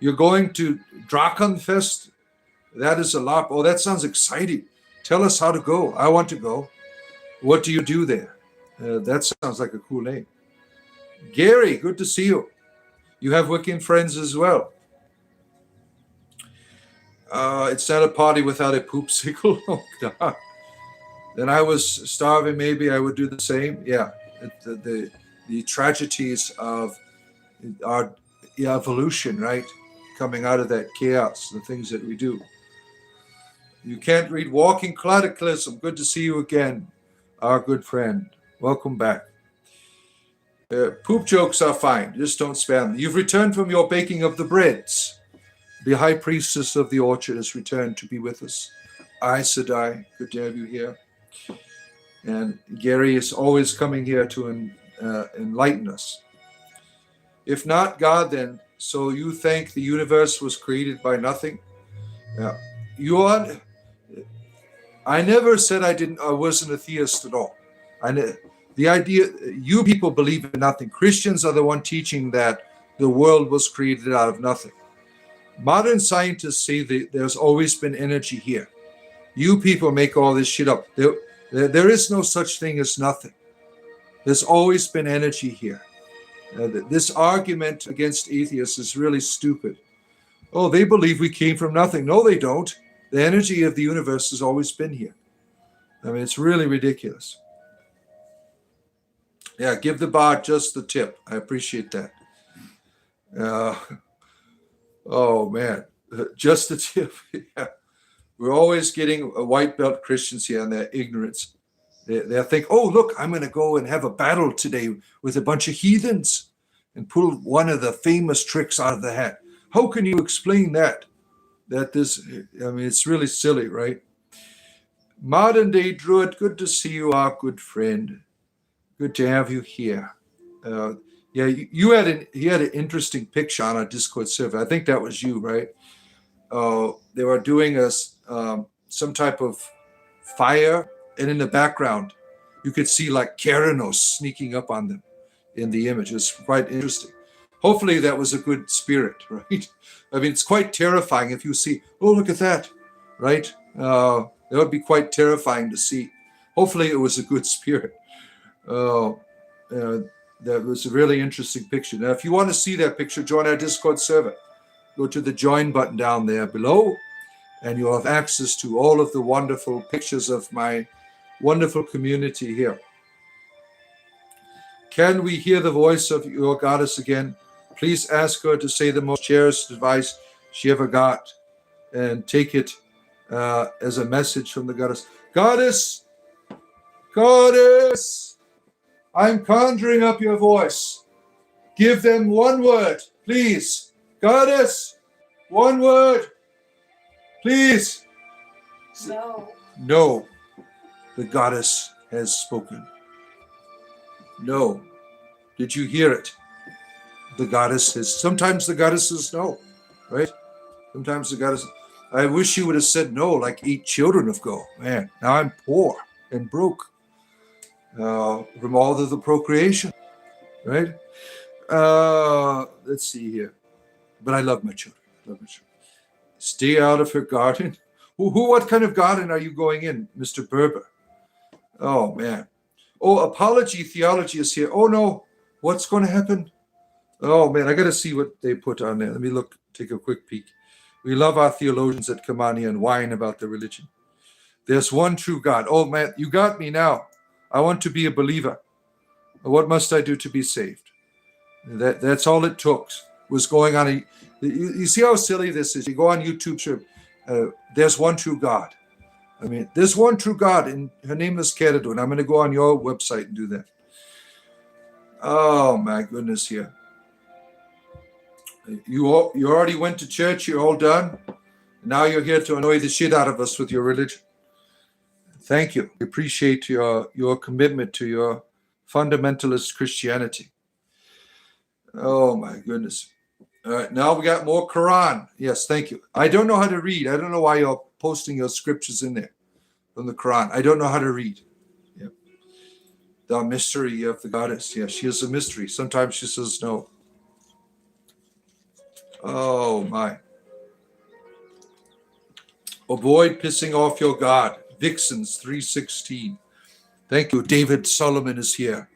You're going to Drachenfest? That is a LARP. Oh, that sounds exciting. Tell us how to go. I want to go. What do you do there? That sounds like a cool name. Gary, good to see you. You have Wiccan friends as well. It's not a party without a poopsicle. Oh, God. Then I was starving. Maybe I would do the same. Yeah. The tragedies of our evolution, right? Coming out of that chaos, the things that we do. You can't read Walking Cataclysm. Good to see you again, our good friend. Welcome back. Poop jokes are fine. Just don't spam them. You've returned from your baking of the breads. The high priestess of the orchard has returned to be with us. Aes Sedai, good to have you here. And Gary is always coming here to enlighten us. If not God, then, so you think the universe was created by nothing? Yeah. I never said I wasn't a theist at all. The idea, you people believe in nothing. Christians are the one teaching that the world was created out of nothing. Modern scientists say that there's always been energy here. You people make all this shit up. There is no such thing as nothing. There's always been energy here. This argument against atheists is really stupid. Oh, they believe we came from nothing. No, they don't. The energy of the universe has always been here. I mean, it's really ridiculous. Yeah, give the bot just the tip. I appreciate that. Oh, man. Just the tip. Yeah. We're always getting white belt Christians here and their ignorance. They think, oh, look, I'm going to go and have a battle today with a bunch of heathens and pull one of the famous tricks out of the hat. How can you explain that? It's really silly, right? Modern day druid, good to see you, our good friend. Good to have you here. He had an interesting picture on our Discord server. I think that was you, right? They were doing some type of fire, and in the background, you could see like Keranos sneaking up on them in the image. It's quite interesting. Hopefully that was a good spirit, right? I mean, it's quite terrifying if you see, oh, look at that, right? That would be quite terrifying to see. Hopefully it was a good spirit. That was a really interesting picture. Now, if you want to see that picture, join our Discord server. Go to the join button down there below, and you'll have access to all of the wonderful pictures of my wonderful community here. Can we hear the voice of your goddess again? Please ask her to say the most cherished advice she ever got and take it as a message from the goddess. Goddess! Goddess! I'm conjuring up your voice. Give them one word, please. Goddess! One word, please. No. No. The goddess has spoken. No. Did you hear it? The goddess has. Sometimes the goddesses know, right? Sometimes the goddess. I wish you would have said no, like 8 children of go. Man, now I'm poor and broke from all of the procreation, right? Let's see here. But I love my children. Stay out of her garden. What kind of garden are you going in, Mr. Berber? Oh, man. Oh, apology theology is here. Oh, no. What's going to happen? Oh, man, I got to see what they put on there. Let me look, take a quick peek. We love our theologians at Kamani and whine about their religion. There's one true God. Oh, man, you got me now. I want to be a believer. What must I do to be saved? That's all it took, was going on. You see how silly this is? You go on YouTube, sure, there's one true God. I mean, there's one true God, and her name is Keredun. I'm going to go on your website and do that. Oh, my goodness, here. You already went to church. You're all done. Now you're here to annoy the shit out of us with your religion. Thank you. We appreciate your commitment to your fundamentalist Christianity. Oh, my goodness. All right, now we got more Quran. Yes, thank you. I don't know how to read. I don't know why you're posting your scriptures in there from the Quran. I don't know how to read. Yeah. The mystery of the goddess. Yeah, she is a mystery. Sometimes she says no. Oh, my. Avoid pissing off your God. Vixens 3:16. Thank you. David Solomon is here.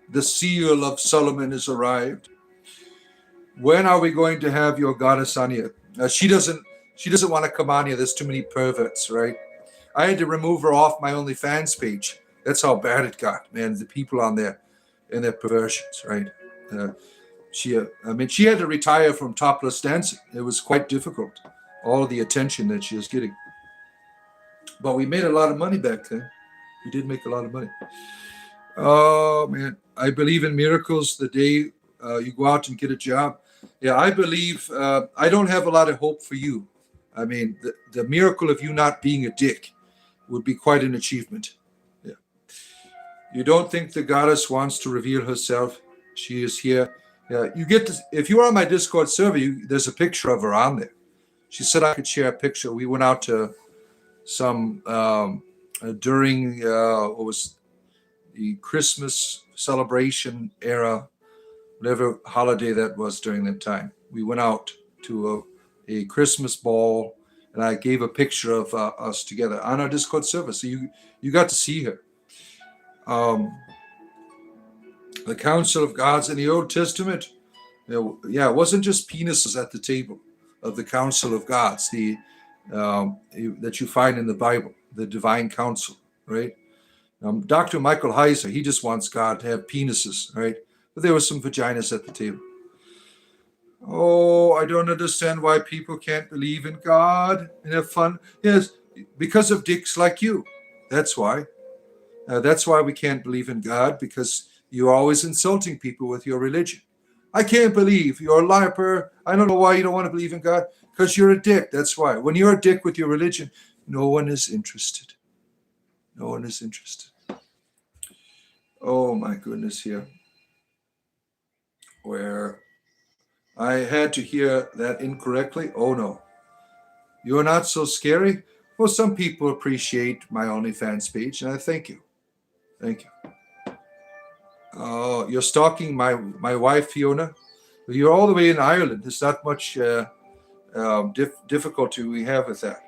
The seal of Solomon has arrived. When are we going to have your goddess on here? She doesn't want to come on here. There's too many perverts, right? I had to remove her off my OnlyFans page. That's how bad it got, man. The people on there and their perversions, right? She had to retire from topless dancing. It was quite difficult. All the attention that she was getting. But we made a lot of money back then. We did make a lot of money. Oh, man. I believe in miracles the day you go out and get a job. Yeah, I believe, I don't have a lot of hope for you. I mean, the miracle of you not being a dick would be quite an achievement. Yeah. You don't think the goddess wants to reveal herself? She is here. Yeah, you get to, if you're on my Discord server, there's a picture of her on there. She said I could share a picture. We went out to some, during, what was the Christmas celebration era, whatever holiday that was during that time. We went out to a Christmas ball, and I gave a picture of us together on our Discord server. So you got to see her. The Council of Gods in the Old Testament, it wasn't just penises at the table of the Council of Gods, that you find in the Bible, the Divine Council, right? Dr. Michael Heiser, he just wants God to have penises, right? But there were some vaginas at the table. Oh, I don't understand why people can't believe in God and have fun. Yes, because of dicks like you. That's why. That's why we can't believe in God, because you're always insulting people with your religion. I can't believe you're a leper. I don't know why you don't want to believe in God. Because you're a dick. That's why. When you're a dick with your religion, no one is interested. No one is interested. Oh, my goodness, here. Where I had to hear that incorrectly. Oh, no. You're not so scary? Well, some people appreciate my OnlyFans page, and I thank you. Thank you. Oh, you're stalking my wife, Fiona? You're all the way in Ireland. There's not much difficulty we have with that.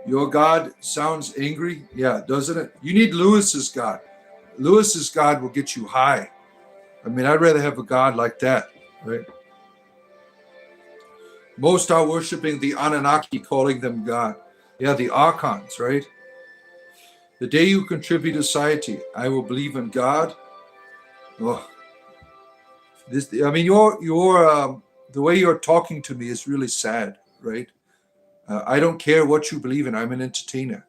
Your God sounds angry? Yeah, doesn't it? You need Lewis's God. Lewis's God will get you high. I mean, I'd rather have a God like that, right? Most are worshiping the Anunnaki, calling them God. Yeah, the Archons, right? The day you contribute to society, I will believe in God. Oh. This, I mean, your the way you're talking to me is really sad, right? I don't care what you believe in. I'm an entertainer,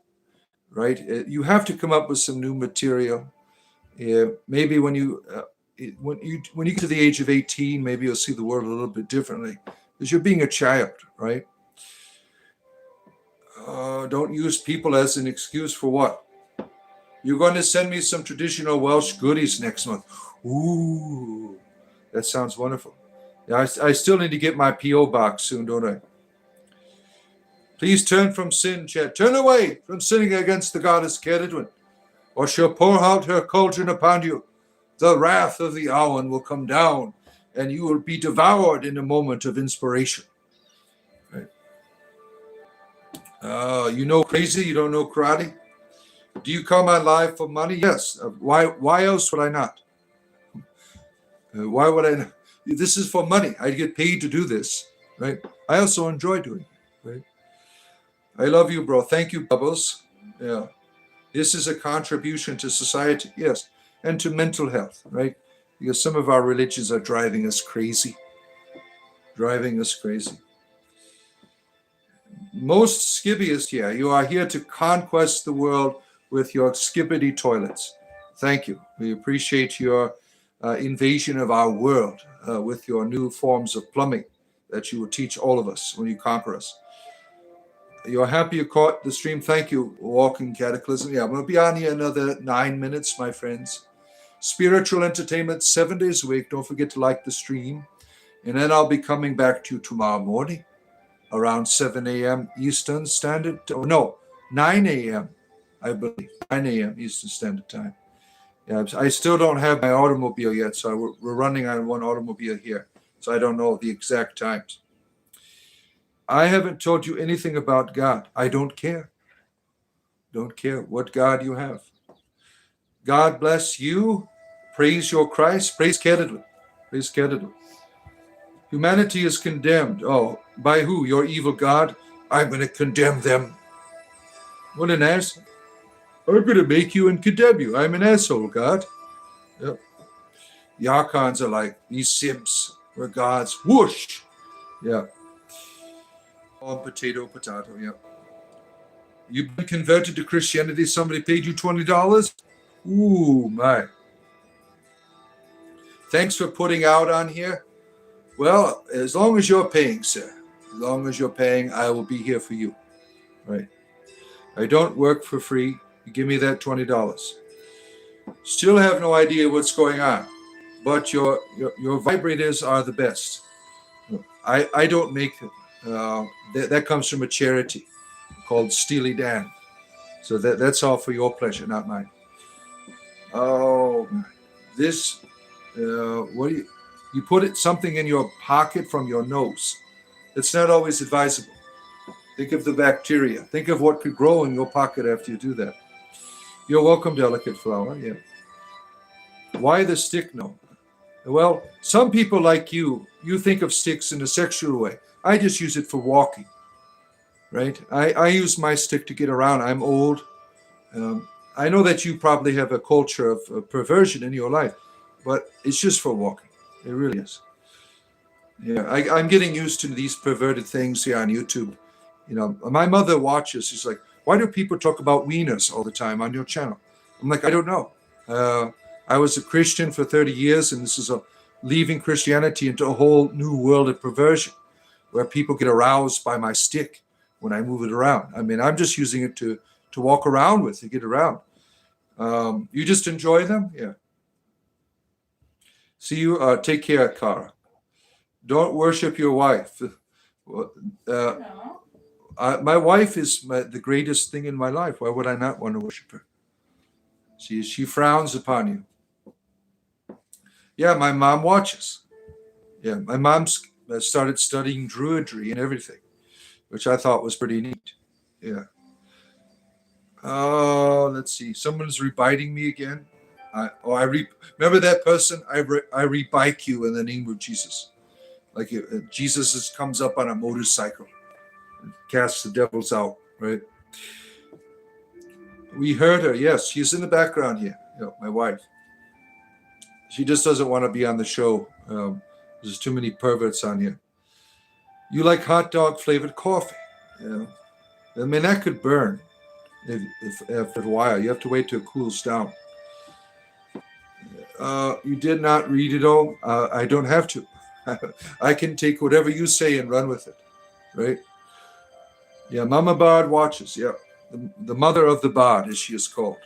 right? You have to come up with some new material. Maybe when you get to the age of 18, maybe you'll see the world a little bit differently, because you're being a child, right? Don't use people as an excuse for what? You're going to send me some traditional Welsh goodies next month. Ooh, that sounds wonderful. Yeah, I still need to get my P.O. box soon, don't I? Please turn from sin, Chet. Turn away from sinning against the goddess Ceridwen, or she'll pour out her cauldron upon you. The wrath of the Awen will come down, and you will be devoured in a moment of inspiration. Right. You know crazy? You don't know karate? Do you come on live for money? Yes. Why else would I not? Why would I not? This is for money. I get paid to do this, right? I also enjoy doing it, right? I love you, bro. Thank you, Bubbles. Yeah. This is a contribution to society, yes, and to mental health, right? Because some of our religions are driving us crazy. Driving us crazy. Most skibbiest here, you are here to conquest the world with your skibbity toilets. Thank you. We appreciate your invasion of our world with your new forms of plumbing that you will teach all of us when you conquer us. You're happy you caught the stream. Thank you, Walking Cataclysm. Yeah, I'm going to be on here another 9 minutes, my friends. Spiritual entertainment 7 days a week. Don't forget to like the stream. And then I'll be coming back to you tomorrow morning around 7 a.m. Eastern Standard. No, 9 a.m. I believe. 9 a.m. Eastern Standard Time. Yeah, I still don't have my automobile yet, so we're running on one automobile here. So I don't know the exact times. I haven't told you anything about God. I don't care. Don't care what God you have. God bless you. Praise your Christ. Praise Ceridwen. Praise Ceridwen. Humanity is condemned. Oh, by who? Your evil God? I'm going to condemn them. What an ass. I'm going to make you and condemn you. I'm an asshole, God. Yep. The archons are like these simps. We're gods. Whoosh. Yeah. Oh, potato, yeah. You've been converted to Christianity. Somebody paid you $20? Ooh, my. Thanks for putting out on here. Well, as long as you're paying, sir. As long as you're paying, I will be here for you. Right. I don't work for free. You give me that $20. Still have no idea what's going on. But your vibrators are the best. I don't make them. That comes from a charity called Steely Dan. So that's all for your pleasure, not mine. Oh, this, what do you put something in your pocket from your nose. It's not always advisable. Think of the bacteria. Think of what could grow in your pocket after you do that. You're welcome, delicate flower. Yeah. Why the stick? No. Well, some people like you think of sticks in a sexual way. I just use it for walking, right? I use my stick to get around. I'm old. I know that you probably have a culture of perversion in your life, but it's just for walking. It really is. Yeah, I'm getting used to these perverted things here on YouTube. You know, my mother watches. She's like, why do people talk about wieners all the time on your channel? I'm like, I don't know. I was a Christian for 30 years, and this is leaving Christianity into a whole new world of perversion where people get aroused by my stick when I move it around. I mean, I'm just using it to walk around with, to get around. You just enjoy them? Yeah. See you. Take care, Cara. Don't worship your wife. No. My wife is the greatest thing in my life. Why would I not want to worship her? She frowns upon you. Yeah, my mom watches. Yeah, my mom started studying druidry and everything, which I thought was pretty neat. Yeah. Oh, let's see. Someone's rebiting me again. Remember that person? I rebike you in the name of Jesus. Like Jesus comes up on a motorcycle and casts the devils out, right? We heard her. Yes, she's in the background here. You know, my wife. She just doesn't want to be on the show. There's too many perverts on here. You like hot dog flavored coffee. Yeah. I mean, that could burn if after a while. You have to wait till it cools down. You did not read it all. I don't have to. I can take whatever you say and run with it, right? Yeah, Mama Bard watches. Yeah, the mother of the Bard, as she is called.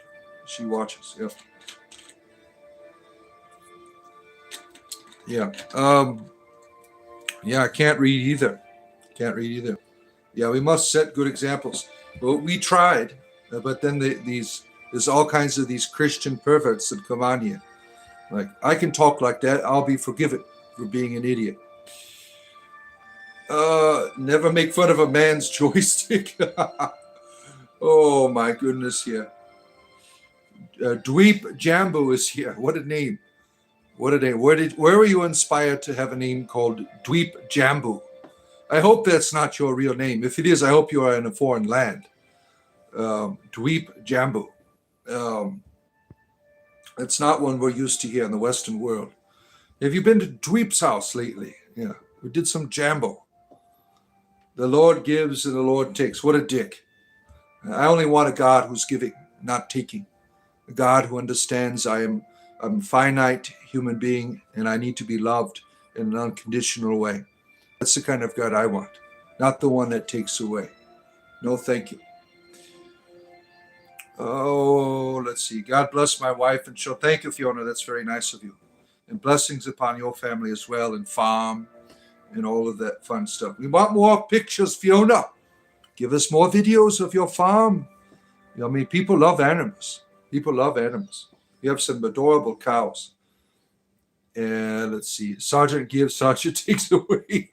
She watches. Yeah. Yeah. Yeah, I can't read either. Can't read either. Yeah, we must set good examples. Well, we tried, but then there's all kinds of these Christian perverts that come on here. Like, I can talk like that. I'll be forgiven for being an idiot. Never make fun of a man's joystick. Oh my goodness, here. Dweep Jambu is here. What a name. What a name. Where were you inspired to have a name called Dweep Jambu? I hope that's not your real name. If it is, I hope you are in a foreign land. Dweep Jambu. It's not one we're used to here in the Western world. Have you been to Dweep's house lately? Yeah, we did some jambo. The Lord gives and the Lord takes. What a dick. I only want a God who's giving, not taking. A God who understands I'm a finite human being and I need to be loved in an unconditional way. That's the kind of God I want, not the one that takes away. No, thank you. Oh, let's see. God bless my wife and she'll thank you, Fiona. That's very nice of you. And blessings upon your family as well, and farm and all of that fun stuff. We want more pictures, Fiona. Give us more videos of your farm. I mean, people love animals. People love animals. You have some adorable cows. And let's see. Sergeant gives, Sergeant takes away.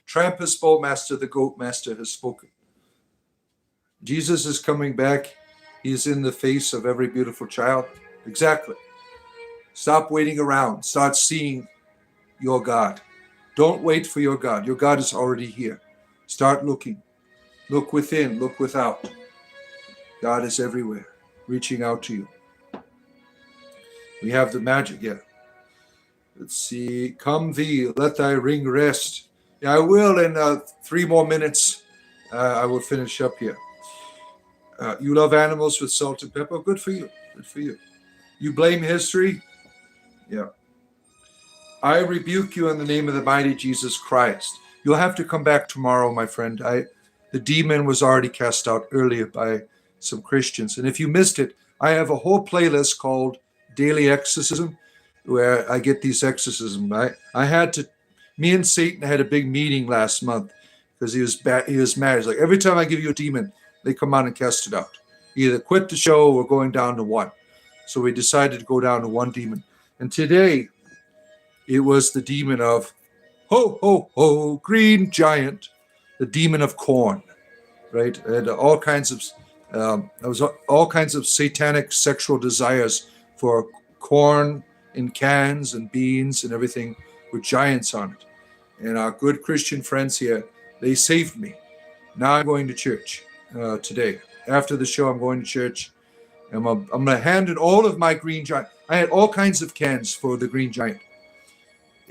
Trampus Bowmaster, the Goat Master, has spoken. Jesus is coming back. He is in the face of every beautiful child. Exactly. Stop waiting around. Start seeing your God. Don't wait for your God. Your God is already here. Start looking. Look within. Look without. God is everywhere, reaching out to you. We have the magic, yeah. Let's see. Come thee, let thy ring rest. Yeah, I will in 3 more minutes. I will finish up here. You love animals with salt and pepper. Good for you. Good for you. You blame history. Yeah. I rebuke you in the name of the mighty Jesus Christ. You'll have to come back tomorrow, my friend. The demon was already cast out earlier by some Christians. And if you missed it, I have a whole playlist called Daily Exorcism, where I get these exorcisms. Me and Satan had a big meeting last month because he was mad. He's like, every time I give you a demon, they come out and cast it out. Either quit the show or going down to one. So we decided to go down to one demon. And today, it was the demon of ho, ho, ho, green giant, the demon of corn, right? And all kinds of satanic sexual desires for corn in cans and beans and everything with giants on it. And our good Christian friends here, they saved me. Now I'm going to church today. After the show, I'm going to church. I'm going to hand in all of my green giant. I had all kinds of cans for the green giant.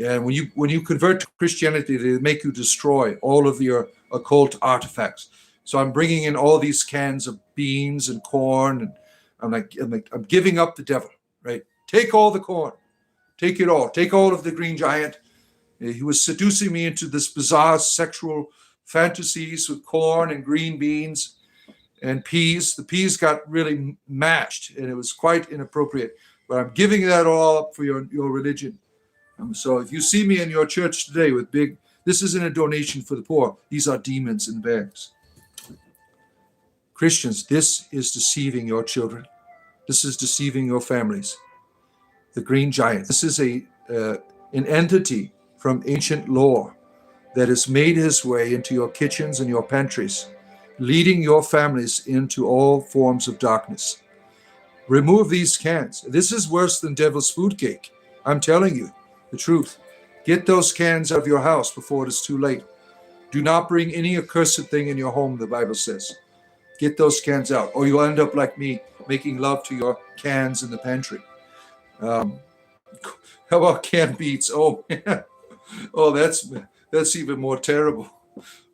And when you convert to Christianity, they make you destroy all of your occult artifacts. So I'm bringing in all these cans of beans and corn, and I'm giving up the devil, right? Take all the corn, take it all, take all of the green giant. He was seducing me into this bizarre sexual fantasies with corn and green beans and peas. The peas got really mashed, and it was quite inappropriate. But I'm giving that all up for your religion. So if you see me in your church today with this isn't a donation for the poor. These are demons in bags. Christians, this is deceiving your children. This is deceiving your families. The green giant. This is an entity from ancient lore that has made his way into your kitchens and your pantries, leading your families into all forms of darkness. Remove these cans. This is worse than devil's food cake. I'm telling you the truth. Get those cans out of your house before it is too late. Do not bring any accursed thing in your home, the Bible says. Get those cans out, or you'll end up like me, making love to your cans in the pantry. How about canned beets? Oh, man. Oh, that's even more terrible.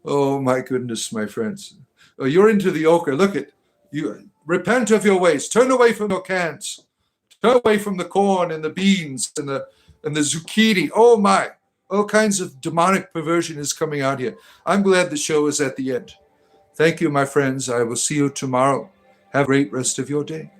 Oh my goodness, my friends. Oh, you're into the ochre. Look at you. Repent of your ways. Turn away from your cans. Turn away from the corn and the beans and the zucchini. Oh my. All kinds of demonic perversion is coming out here. I'm glad the show is at the end. Thank you, my friends. I will see you tomorrow. Have a great rest of your day.